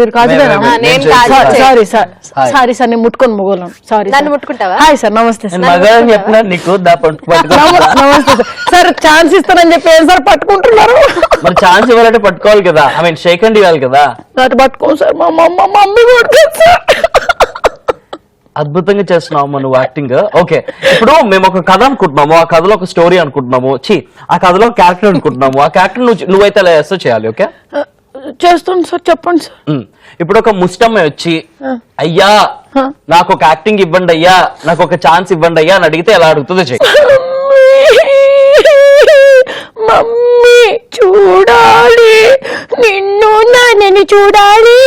మీరు కాజలేనా? నేను కాజల్ సారీ సారీ సార్, నేను ముట్టుకొని మొగోళ్ళం, సారీ. నన్ను ముట్టుకుంటావా? హాయ్ సార్, నమస్తే సార్. నీకు నమస్తే సార్. ఛాన్స్ ఇస్తానని చెప్పి ఏం సార్ పట్టుకుంటున్నారు? మరి ఛాన్స్ ఇవ్వాలంటే పట్టుకోవాలి కదా, ఐ మీన్ షేక్ హ్యాండ్ ఇవ్వాలి కదా. పట్టుకోండి సార్, మా మమ్మీ కొట్టుకోండి సార్. అద్భుతంగా చేస్తున్నావు నువ్వు యాక్టింగ్. ఓకే, ఇప్పుడు మేము ఒక కథ అనుకుంటున్నాము, ఆ కథలో ఒక స్టోరీ అనుకుంటున్నాము, ఆ కథలో క్యారెక్టర్ అనుకుంటున్నాము, ఆ క్యారెక్టర్ నువ్వైతే అలా చేస్తూ చేయాలి. ఓకే, చేస్తాను సార్, చెప్పండి సార్. ఇప్పుడు ఒక ముస్టమ్మ వచ్చి అయ్యా నాకు ఒక యాక్టింగ్ ఇవ్వండి అయ్యా, నాకు ఒక ఛాన్స్ ఇవ్వండి అయ్యా అని అడిగితే ఎలా అడుగుతుందో చెయ్యి. మమ్మీ చూడాలి నిన్ను, నాన్నని చూడాలి,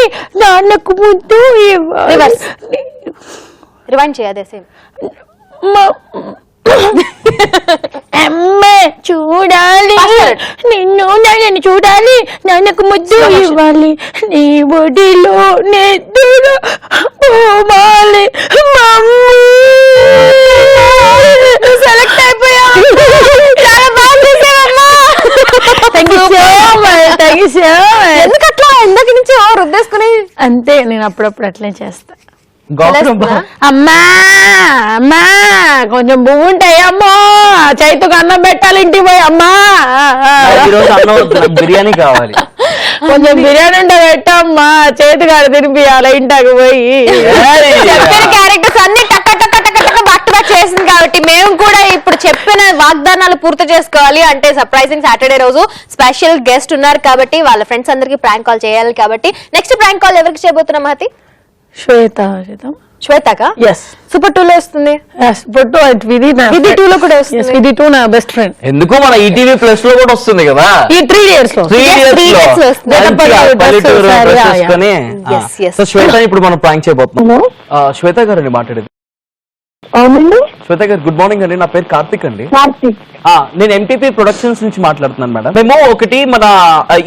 నాన్నకు ముద్దు ఇవ్వాలి. రివైండ్ చేయదే సేమ్. అమ్మ చూడాలి నిన్ను, నాన్నని చూడాలి, నాన్నకు ముద్దు ఇవ్వాలి, నీ ఒడిలో నిద్ర పోవాలి. మమ్మీ సెలెక్ట్ అయిపోయా. చాలా బాగా చేసావమ్మా. ఎందుకు అట్లా ఎందుకు నుంచి రుద్దేసుకుని? అంతే, నేను అప్పుడప్పుడు అట్లే చేస్తా. అమ్మా అమ్మా కొంచెం పువ్వు ఉంటాయి అమ్మో, చైతుకు అన్నం పెట్టాలి ఇంటికి పోయి. అమ్మా ఈరోజు అన్నం బిర్యానీ కావాలి, కొంచెం బిర్యానీ ఉంటే పెట్టమ్మా, చేతి కాడ తినిపియాలి ఇంటికి పోయి. చెప్పిన క్యారెక్టర్స్ అన్ని టక్క టక్క టక్క టక్క బాక్ టు బాక్ చేసింది కాబట్టి మేము కూడా ఇప్పుడు చెప్పిన వాగ్దానాలు పూర్తి చేసుకోవాలి అంటే సర్ప్రైజింగ్ సాటర్డే రోజు స్పెషల్ గెస్ట్ ఉన్నారు కాబట్టి వాళ్ళ ఫ్రెండ్స్ అందరికి ప్రాంక్ కాల్ చేయాలి కాబట్టి నెక్స్ట్ ప్రాంక్ కాల్ ఎవరికి చేయబోతున్నాం మహతి? శ్వేతకా? yes సూపర్ 2 లో వస్తుంది. సూపర్ 2 విధి 2 లో కూడా వస్తుంది. విధి 2 నా బెస్ట్ ఫ్రెండ్. ఎందుకు మన ఈటీవీ ప్లస్ లో కూడా వస్తుంది కదా ఈ 3 years లో. సో శ్వేత ఇప్పుడు మనం ప్రాంక్ చేయబోతున్నాం. శ్వేత గారు అండి మాట్లాడేది. అవునండి, శ్వేత గారు గుడ్ మార్నింగ్ అండి, నా పేరు కార్తిక్ అండి. కార్తీక్. నేను ఎంటీపీ ప్రొడక్షన్స్ నుంచి మాట్లాడుతున్నాను మేడం. మేము ఒకటి మన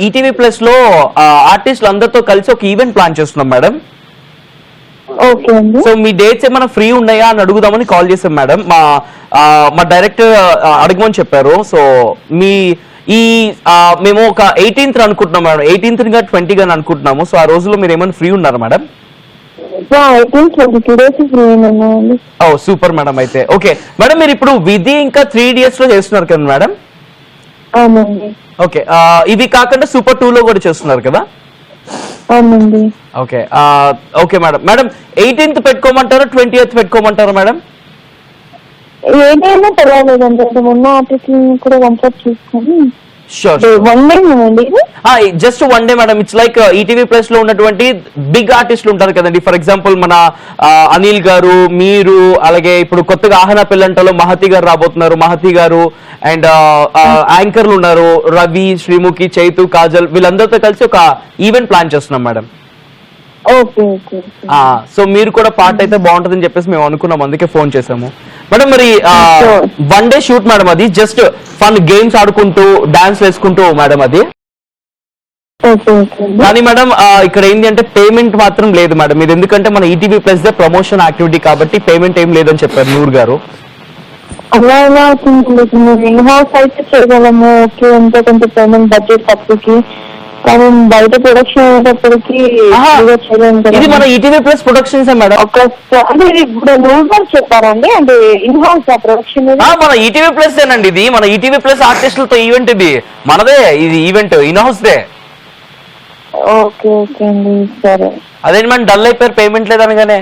ఈటీవీ ప్లస్ లో ఆర్టిస్టులు అందరితో కలిసి ఒక ఈవెంట్ ప్లాన్ చేస్తున్నాం మేడం. ఓకే అండి. సో మీ డేట్స్ ఏమైనా ఫ్రీ ఉన్నాయా అని అడుగుదామని కాల్ చేసాం మేడం. మా డైరెక్టర్ అడగమని చెప్పారు. సో మీ మేము ఒక 18th అనుకుంటున్నాం మేడం, 18th 20 గాని అనుకుంటున్నాము. సో ఆ రోజుల్లో మీరు ఏమైనా ఫ్రీ ఉన్నారా మేడం? ఓ సూపర్ మేడం. అయితే ఓకే మేడం, మీరు ఇప్పుడు విధి ఇంకా 3 Idiots లో చేస్తున్నారు కదా మేడం? అవునండి. ఓకే, ఇవి కాకుండా సూపర్ 2 లో కూడా చేస్తున్నారు కదా? అవునండి. Okay okay madam. Madam 18th పెట్టుకోమంటారా 20th పెట్టుకోమంటారా మేడం? ఏదైనా పర్వాలేదండి, అంటే మొన్న ఆర్టిస్ట్ కూడా కంప్లీట్ చేసుకొని షూర్ వన్ డే అండి. Just one day madam. It's like ETV plus లో ఉన్నటువంటి బిగ్ ఆర్టిస్టులు ఉంటారు కదండి. ఫర్ ఎగ్జాంపుల్ మన అనిల్ గారు, మీరు, అలాగే ఇప్పుడు కొత్తగా ఆహనా పిల్లంటలో మహతి గారు రాబోతున్నారు, మహతి గారు అండ్ యాంకర్లు ఉన్నారు రవి, శ్రీముఖి, చైతు, కాజల్, వీళ్ళందరితో కలిసి ఒక ఈవెంట్ ప్లాన్ చేస్తున్నాం మేడం. Okay okay. సో మీరు కూడా పార్ట్ అయితే బాగుంటుందని చెప్పేసి మేము అనుకున్నాం, అందుకే ఫోన్ చేసాము మేడం. మరి వన్ డే షూట్ మేడం, అది జస్ట్ ఫన్ గేమ్స్ ఆడుకుంటూ డాన్స్ వేసుకుంటూ మేడం అది. కానీ మేడం ఇక్కడ ఏంటి అంటే పేమెంట్ మాత్రం లేదు మేడం. ఇది ఎందుకంటే మన ETV plus they promotion activity కాబట్టి పేమెంట్ ఏం లేదని చెప్పారు నూర్ గారు. అలా ఎలా అవుతుంది? ఇన్ హౌస్ అయితే చేయగలము, ఓకే, ఎంతో కొంత పేమెంట్ బడ్జెట్ తప్పుకి, కానీ బయట ప్రొడక్షన్ అయ్యేటప్పటికి ఇది మన ఈటీవీ ప్లస్ ప్రొడక్షన్స్ మేడం. అంటే ఇప్పుడు నూరు చెప్పారండి, అంటే ఇన్ హౌస్ ప్రొడక్షన్ మన ఈటీవీ ప్లస్ ఏనండి, ఇది మన ఈటీవీ ప్లస్ ఆర్టిస్టులతో ఈవెంట్, ఇది మనదే, ఇది event in house they. Okay okay అండి, సరే. అదేంటి మేడం డల్ అయిపోయారు పేమెంట్ లేదనగానే?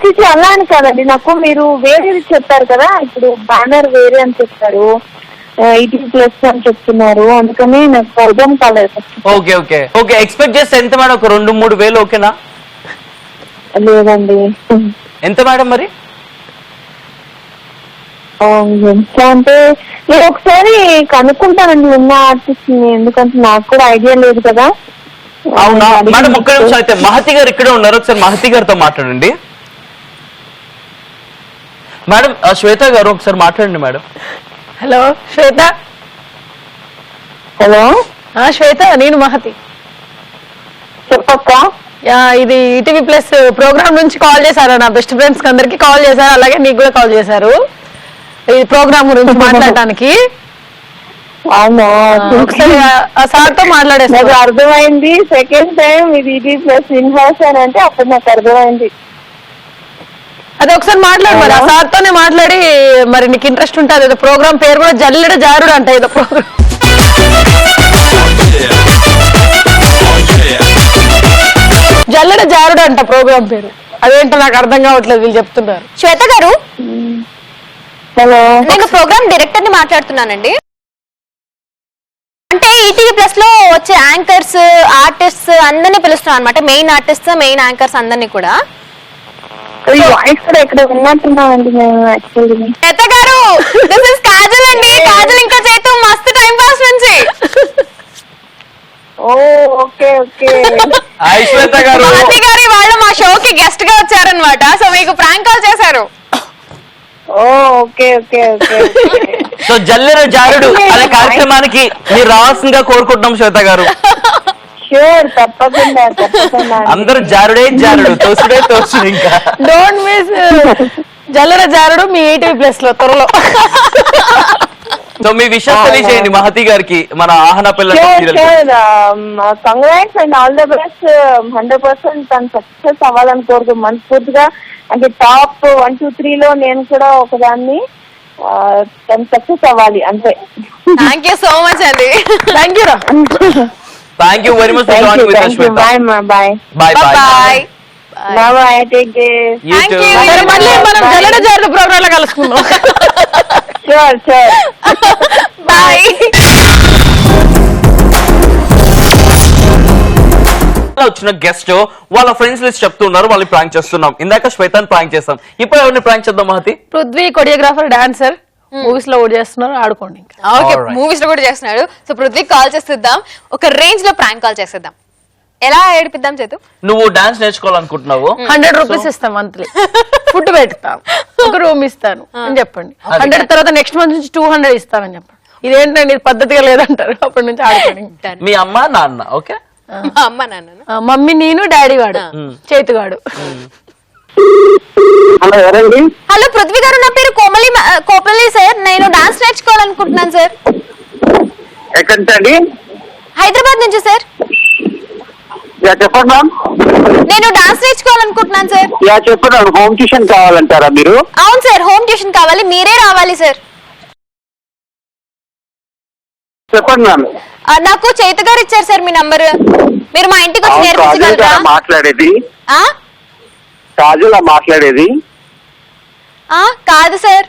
చూసి అలా అని కాదండి, నాకు మీరు వేరేది చెప్పారు కదా, ఇప్పుడు బ్యానర్ వేరే అని చెప్పారు, ఈటీవీ ప్లస్ అని చెప్తున్నారు, అందుకని నాకు అర్థం కాలేదు. Okay okay okay. ఎక్స్పెక్ట్ చేస్తే ఎంత మేడం? ఒక 2-3 వేలు ఓకేనా? లేదండి. ఎంత మేడం మరి? ఎంత అంటే నేను ఒకసారి కనుక్కుంటానండి ఉన్న ఆర్టిస్ట్ ని, ఎందుకంటే నాకు కూడా ఐడియా లేదు కదా. అవునా మేడం, ఒక్క నిమిషం. అయితే మహతి గారు ఇక్కడే ఉన్నారు, ఒకసారి మహతి గారితో మాట్లాడండి. మేడం శ్వేత గారు ఒకసారి మాట్లాడండి మేడం. హలో శ్వేత. హలో శ్వేత, నేను మహతి. చెప్పక్క. ఇది ఈటీవీ ప్లస్ ప్రోగ్రామ్ నుంచి కాల్ చేశారు, నా బెస్ట్ ఫ్రెండ్స్ అందరికి కాల్ చేశారు, అలాగే నీకు కూడా కాల్ చేశారు ఈ ప్రోగ్రామ్ గురించి మాట్లాడటానికి. అవునా, ఒకసారి ఆ సార్ తో మాట్లాడేస్తారు. నాకు అర్థమైంది. సెకండ్ టైం ఇది ఈటీవీ ప్లస్ ఇన్ హౌస్ అని అంటే అప్పుడు నాకు అర్థమైంది. అదే ఒకసారి మాట్లాడు మరి, ఆ సార్ తోనే మాట్లాడి మరి నీకు ఇంట్రెస్ట్ ఉంటుంది. ఏదో ప్రోగ్రామ్ పేరు కూడా జల్లెడ జారుడు అంట, ఏదో ప్రోగ్రామ్ జల్లెడ జారుడు అంట ప్రోగ్రామ్ పేరు. అదేంటో నాకు అర్థం కావట్లేదు, వీళ్ళు చెప్తున్నారు. శ్వేత గారు, హలో, నేను ప్రోగ్రామ్ డైరెక్టర్ ని మాట్లాడుతున్నానండి. అంటే ఈటీవీ ప్లస్ లో వచ్చే యాంకర్స్, ఆర్టిస్ట్ అందరినీ పిలుస్తున్నాం అనమాట. మెయిన్ ఆర్టిస్ట్, మెయిన్ యాంకర్స్ అందరినీ కూడా. ఈ వాయిస్ కూడా ఇక్కడ విన్నట్టున్నామండి మేము యాక్చువల్లీ. శ్వేత గారు, దిస్ ఇస్ కాజల్ అండి. కాజల్ ఇంకా చేతు మస్తు టైం పాస్ నుంచి. ఓ ఓకే ఓకే. శ్వేత గారు, మహతి గారి వాళ్ళు మా షోకి గెస్ట్ గా వచ్చారనమాట. సో మీకు ప్రాంక్ కాల్ చేశారు. ఓ ఓకే ఓకే ఓకే. సో జల్లెర జారుడు అనే కార్యక్రమానికి మీరు రావాల్సిందిగా కోరుకుంటున్నాం శ్వేత గారు. షూర్, తప్పకుండా తప్పకుండా. అందరూ జారుడే జారుడు, తోసుడే తోసుడు. ఇంకా డోంట్ మిస్ జల్లెడ జారుడు మీ ఈటీవీ ప్లస్ లో త్వరలో. సో మీ విషయం తెలియజేయండి మహతి గారికి, మన ఆహనా పిల్ల serial. Congrats and all the best. 100% తను సక్సెస్ అవ్వాలని కోరుకు మనస్ఫూర్తిగా. అంటే టాప్ 1, 2, 3 లో నేను కూడా ఒకదాన్ని. తను సక్సెస్ అవ్వాలి అంతే. థ్యాంక్ యూ సో మచ్ అండి. థ్యాంక్ యూ రా. Thank you very much for joining with us Shweta. Bye bye bye bye. Bye. Take care. You Thank too. you. సరే, మళ్ళీ మనం జల్లెడ జారుడు ప్రోగ్రామ్ లో కలుసుకుందాం. Sure sure. బాయ్. వచ్చిన గెస్ట్ వాళ్ళ ఫ్రెండ్స్ లిస్ట్ చెప్తున్నారు, వాళ్ళు ప్రాంక్ చేస్తున్నాం. ఇందాక శ్వేతాన్ని ప్రాంక్ చేస్తాం, ఇప్పుడు ఎవరిని ప్రాంక్ చేద్దాం Mahathi? Prithvi choreographer, dancer, movies లో ఓట్ చేస్తున్నారు, ఆడుకోండి. Okay, Alright. మూవీస్ లో కూడా చేస్తున్నాడు. సో పృథ్వీ కాల్ చేసేద్దాం, ఒక రేంజ్ లో ప్రాంక్ కాల్ చేసేద్దాం. ఎలా ఏడిపిద్దాం చేతు? నువ్వు డాన్స్ నేర్చుకోవాలనుకుంటున్నావు, 100 రూపీస్ ఇస్తాం మంత్లీ, ఫుడ్ పెడతాం, ఒక రూమ్ ఇస్తాను అని చెప్పండి. 100 తర్వాత నెక్స్ట్ మంత్ నుంచి 200 ఇస్తానని చెప్పండి. ఇదేంటండి, ఇది పద్ధతిగా లేదంటారు. అప్పటి నుంచి ఆడుకోండి. మీ అమ్మ నాన్న. ఓకే, మా అమ్మ నాన్న, మమ్మీ, నేను, డాడీ వాడు, చేతుగాడు. హలో, ఎవరండి? హలో పృథ్వీ గారు, నా పేరు కోమలి సార్. నేను డాన్స్ నేర్చుకోవాలనుకుంటున్నాను సార్. ఎక్కడి నుంచి అండి? హైదరాబాద్ నుంచి సార్. చెప్పండి మ్యామ్. నేను డాన్స్ నేర్చుకోవాలనుకుంటున్నాను సార్. చెప్పండి. హోమ్ ట్యూషన్ కావాలంటారా మీరు? అవును సార్, హోమ్ ట్యూషన్ కావాలి, మీరే రావాలి సార్. చెప్పండి మ్యామ్. నాకు చైత గారు ఇచ్చారు సార్ మీ నంబర్. మీరు మా ఇంటికి వచ్చి నేర్పించగలరా? మాట్లాడేది ఆ? కాజులా మాట్లాడేది? కాదు సార్,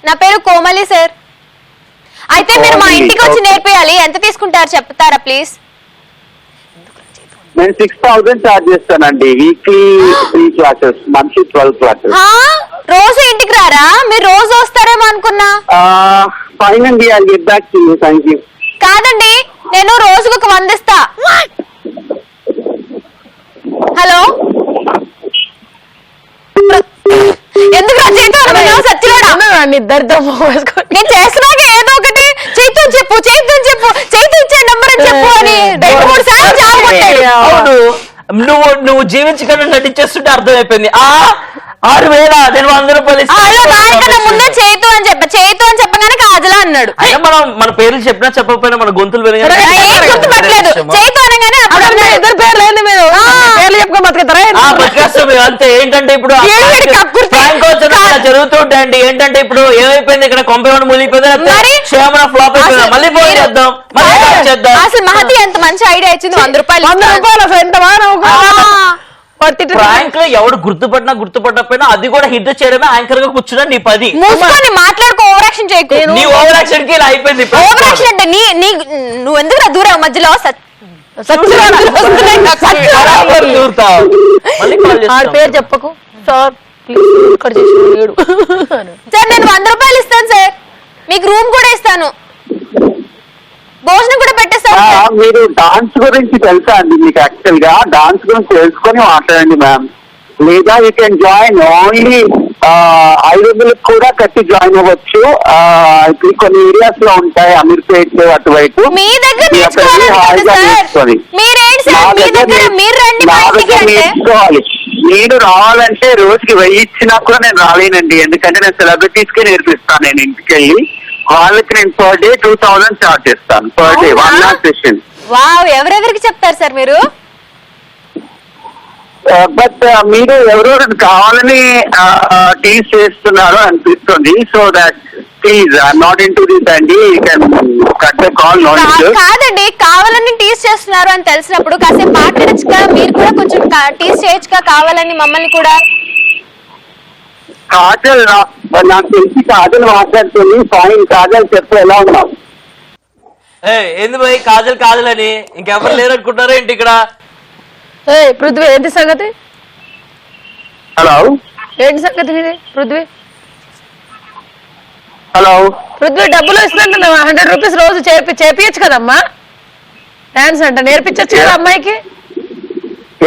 నా పేరు కోమలి సార్. అయితే మీరు మా ఇంటికి వచ్చి నేర్పియాలి. ఎంత తీసుకుంటారు చెప్తారా ప్లీజ్? నేను 6000 చార్జ్ చేస్తానండి. Weekly 3 classes, monthly 12 classes. రోజు ఇంటికి రారా? మీరు రోజు వస్తారేమో అనుకున్నా. ఫైన్ అండి, I get back to you. Thank you. కాదండి, నేను రోజుకు ఒక 100 ఇస్తా. హలో, ఎందుకు ఇద్దరితో నేను చేస్తున్నాక ఏదో ఒకటి చైతు చెప్పు, చైతు చెప్పు, చైతు ఇచ్చే నంబర్ అని చెప్పు అని 2-3 సార్లు జాబ్ కొట్టాడు. అవును, నువ్వు జీవించకుండా నటించేస్తుంటే అర్థమైపోయింది. 6,000 నేను 100 రూపాయలు దానికన్నా ముందే చైతు అని చైతు అని చెప్పగానే కాజల అన్నాడు. అయినా మనం మన పేర్లు చెప్పినా చెప్పకపోయినా మన గొంతులు గుర్తుపట్టలేదు. చైతు అనగానే ఇద్దరు పేర్లు ఏంది, మీరు పేర్లు చెప్పుకొని బతికేస్తారా? అంతే. ఏంటంటే ఇప్పుడు ప్రాంక్ జరుగుతూ ఉంటాయండి. ఏంటంటే ఇప్పుడు ఏమైపోయింది, ఇక్కడ కొంపేమని మునిగిపోయింది, క్షేమన ఫ్లాప్ అయిపోయింది. మళ్ళీ ఫోన్ చేద్దాం, మళ్ళీ కాల్ చేద్దాం. అసలు మహతి ఎంత మంచి ఐడియా ఇచ్చింది. 100 రూపాయలు. 100 రూపాయలు అసలు ఎంత ప్రాంక్ లో ఎవడు గుర్తుపట్టకపోయినా అది కూడా హిట్ చేయడమే యాంకర్ గా కూర్చున్నా నీ పది. మూసుకొని మాట్లాడుకో, ఓవర్ యాక్షన్ చేయకు. నీ ఓవర్ యాక్షన్ కి ఇలా అయిపోయింది. ఓవర్ యాక్షన్ అంటే నువ్వు ఎందుకు నా దూరం మధ్యలో పేరు చెప్పకు సార్, ప్లీజ్ ఇక్కడ చేసి సార్. నేను 100 రూపాయలు ఇస్తాను సార్, మీకు రూమ్ కూడా ఇస్తాను, భోజనం కూడా పెట్టేస్తాను. మీరు డాన్స్ గురించి తెలుసా అండి మీకు? యాక్చువల్ గా డాన్స్ గురించి తెలుసుకొని మాట్లాడండి మ్యామ్. లేదా యూ కెన్ జాయిన్ ఓన్లీ 500 కూడా కట్టి జాయిన్ అవ్వచ్చు. ఇప్పుడు కొన్ని ఏరియాస్ లో ఉంటాయి, అమీర్పేట్ అటువైపు. మీ దగ్గర నేర్చుకోవాలి. మీరేం ఏంటి సార్ మీ దగ్గర మీరు రండి మా ఇంటికి అంటే నేర్చుకోవాలి. నేను రావాలంటే రోజుకి 1000 ఇచ్చినా కూడా నేను రాలేనండి. ఎందుకంటే నేను సెలబ్రిటీస్ కి నేర్పిస్తాను. నేను ఇంటికి వెళ్ళి వాళ్ళకి నేను పర్ డే 2000 చార్జ్ చేస్తాను. Per day 1 hour session. Wow, ఎవరెవరికి చెప్తారు సార్ మీరు? బట్ మీరు ఎవరెవరు కావాలని టీజ్ చేస్తున్నారు అనిపిస్తుంది. So that please not into this అండి. You can cut the call. కాదండి, కావాలని టీజ్ చేస్తున్నారు అని తెలిసినప్పుడు కాసేపు మాట్లాడచ్చుగా, మీరు కూడా కొంచెం టీజ్ చేయొచ్చుగా కావాలని మమ్మల్ని కూడా. కాజల్ నాకు తెలిసి కాజల్ మాట్లాడుతుంది. ఫైన్ కాజల్ చెప్పు, ఎలా ఉన్నావు? ఏంది భయ్ కాజల్ కాజల్ అని ఇంకెవరు లేరు అనుకుంటారా ఏంటి ఇక్కడ? పృథ్వీ ఏంటి సంగతి? హలో, ఏంటి సంగతి ఇది పృథ్వీ? హలో పృథ్వీ డబ్బులు ఇస్తున్నట్టు 100 రూపీస్ రోజు చేపించచ్చు కదమ్మా. డాన్స్ అంట నేర్పించచ్చు కదా అమ్మాయికి.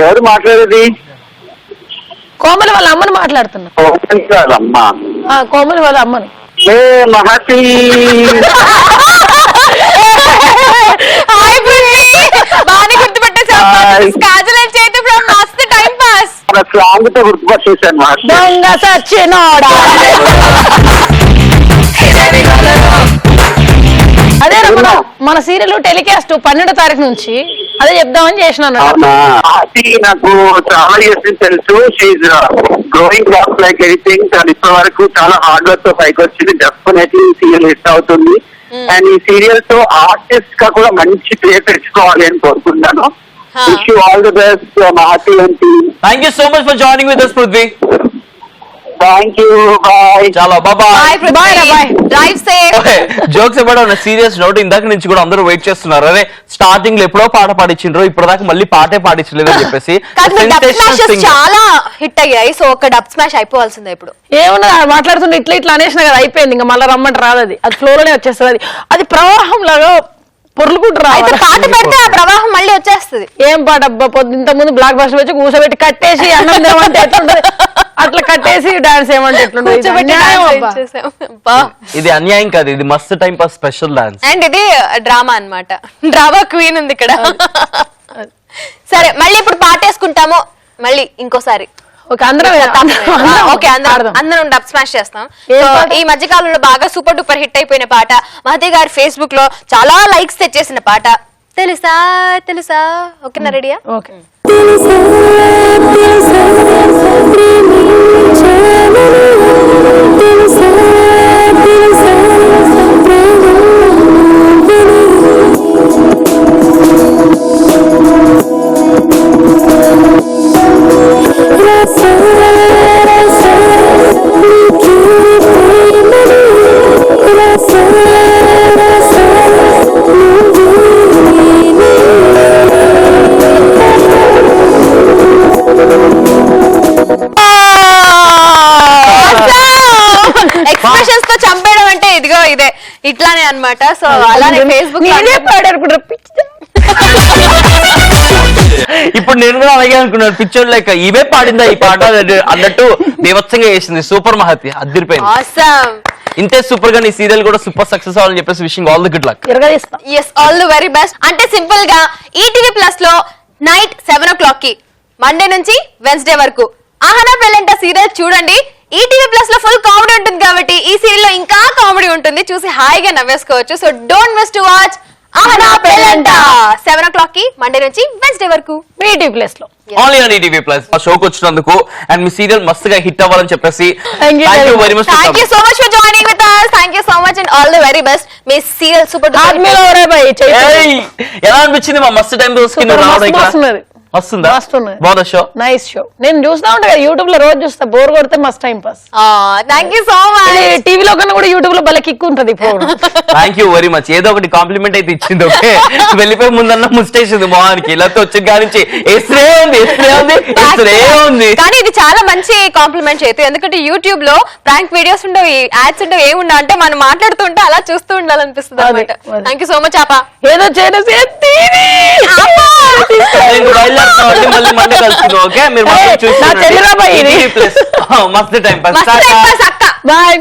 ఎవరు మాట్లాడేది? కోమలి వాళ్ళ అమ్మని మాట్లాడుతున్నా. అమ్మా, కోమలి వాళ్ళ అమ్మని. ఏ మహతి, బాగానే గుర్తుపట్టేసారు. కాజల్ అండ్ చైతు ఫ్రమ్ మస్త్ టైం పాస్. స్లాంగ్ తో గుర్తుపట్టేశాను మాస్టర్. దొంగ సచ్చినోడా. అదే మన సీరియల్ టెలికాస్ట్ 12వ తారీఖు నుంచి అదే చెప్దామని చేసినాను. అవునా, నాకు చాలా ఇయర్స్ తెలుసు. She's growing class like anything. తను ఇప్పటి వరకు చాలా హార్డ్ వర్క్ తో పైకి వచ్చింది. డెఫినెట్లీ ఈ సీరియల్ హిట్ అవుతుంది. అండ్ ఈ సీరియల్ తో ఆర్టిస్ట్ గా కూడా మంచి పేరు తెచ్చుకోవాలి అని కోరుకుంటున్నాను. Wish you all the best Mahathi and team. Thank you so much for joining with us Prithvi. Thank you, bye. చాలా బాయ్. Drive safe. జోక్స్ ఇవ్వడం సీరియస్ నోట్. ఇందాక నుంచి కూడా అందరూ వెయిట్ చేస్తున్నారు. అరే స్టార్టింగ్ లో ఎప్పుడో పాట పాడించిండ్రు, ఇప్పుడు దాకా మళ్ళీ పాటే పాడించలేదు అని చెప్పేసి. చాలా హిట్ అయ్యాయి. సో ఒక డబ్ స్మాష్ అయిపోవాల్సిందే ఇప్పుడు. ఏమన్నా మాట్లాడుతుంటే ఇట్లా ఇట్లా అనేసినా కదా, అయిపోయింది. ఇంకా మళ్ళీ రమ్మంటే రాదు. అది ఫ్లోలోనే వచ్చేస్తుంది. అది ప్రవాహం లాగా పొర్లుకుంటారు. పాట పెడితే ఆ ప్రవాహం మళ్ళీ వచ్చేస్తుంది. ఏం పాట అబ్బా, ఇంత ముందు బ్లాక్ బస్టర్ వచ్చి కూర్చోబెట్టి కట్టేసి అన్నం ఏమంటే ఎట్లుంటది, అట్లా కట్టేసి డాన్స్ ఏమంటే ఎట్లుంటది. ఇది అన్యాయం కాదు, ఇది మస్తు time pass special dance. And ఇది డ్రామా అన్నమాట. డ్రామా క్వీన్ ఉంది ఇక్కడ. సరే మళ్ళీ ఇప్పుడు పాటేసుకుంటాము మళ్ళీ ఇంకోసారి. అందరం డబ్ స్మాష్ చేస్తాం. ఈ మధ్య కాలంలో బాగా సూపర్ డూపర్ హిట్ అయిపోయిన పాట, మహతి గారి ఫేస్బుక్ లో చాలా లైక్స్ తెచ్చేసిన పాట తెలుసా తెలుసా. ఓకేనా, రెడీయా? ఓకే. ఎక్స్ప్రెషన్స్ తో చంపేయడం అంటే ఇదిగో ఇదే ఇట్లానే అన్నమాట. సో అలానే ఫేస్బుక్ ఇప్పుడు నేను కూడా అలాగే అనుకున్నాను. పిక్చర్ లైక్ ఇవే పాడిందా ఈ పాట అన్నట్టు బీభత్సంగా చేసింది. సూపర్ మహతి, అదిరిపోయింది. ఇంతే సూపర్ గా నీ సీరియల్ కూడా సూపర్ సక్సెస్ అవ్వాలని చెప్పేసి wishing all the good luck. yes all the very best. అంటే సింపుల్ గా ఈటీవీ ప్లస్ లో నైట్ 7 o'clock కి మండే నుంచి వెన్స్డే వరకు ఆహనా పెళ్ళంట సీరియల్ చూడండి. ఈటీవీ ప్లస్ లో ఫుల్ కామెడీ ఉంటుంది కాబట్టి ఈ సీరియల్ లో ఇంకా కామెడీ ఉంటుంది, చూసి హాయిగా నవ్వేసుకోవచ్చు. So don't miss to watch Ahana Pellanta 7 o'clock కి మండే నుంచి వెన్స్డే వరకు ఈటీవీ ప్లస్ లో. Only on ETV plus. ఆ షోకి వచ్చినందుకు అండ్ మీ సీరియల్ మస్తుగా హిట్ అవ్వాలని చెప్పేసి thank you very much. Thank you so much for joining with us. Thank you so much and all the very best. మీ సీరియల్ సూపర్ ఎలా అనిపించింది మా మస్తు టైం వస్తుందా? బాగుందా షో? Nice show. నేను చూస్తా ఉంటా యూట్యూబ్ లో, రోజు చూస్తా. బోర్ కొడితే మస్త్ time pass. Thank you so much. టీవీలో కన్నా కూడా యూట్యూబ్ లో భలే కిక్ ఉంటది. Thank you very much. ఏదో ఒకటి కాంప్లిమెంట్ అయితే ఇచ్చింది. ఓకే, వెళ్ళిపోయి ముందన్న ముస్టేసింది మొహానికి. ఇలాతో వచ్చిన కానించి ఎస్రే ఉంది. కానీ ఇది చాలా మంచి కాంప్లిమెంట్ అయితే, ఎందుకంటే యూట్యూబ్ లో ప్రాంక్ వీడియోస్ ఉండవు, యాడ్స్ ఉండవు, ఏముండవు. అంటే మనం మాట్లాడుతుంటే అలా చూస్తూ ఉండాలనిపిస్తుంది అన్నమాట. థ్యాంక్ యూ సో మచ్ ఆపా. ఏదో చేసి మళ్ళీ మండే కలుసుకుందాం. ఓకే, మీరు మస్తు టైం పాస్. బాయ్.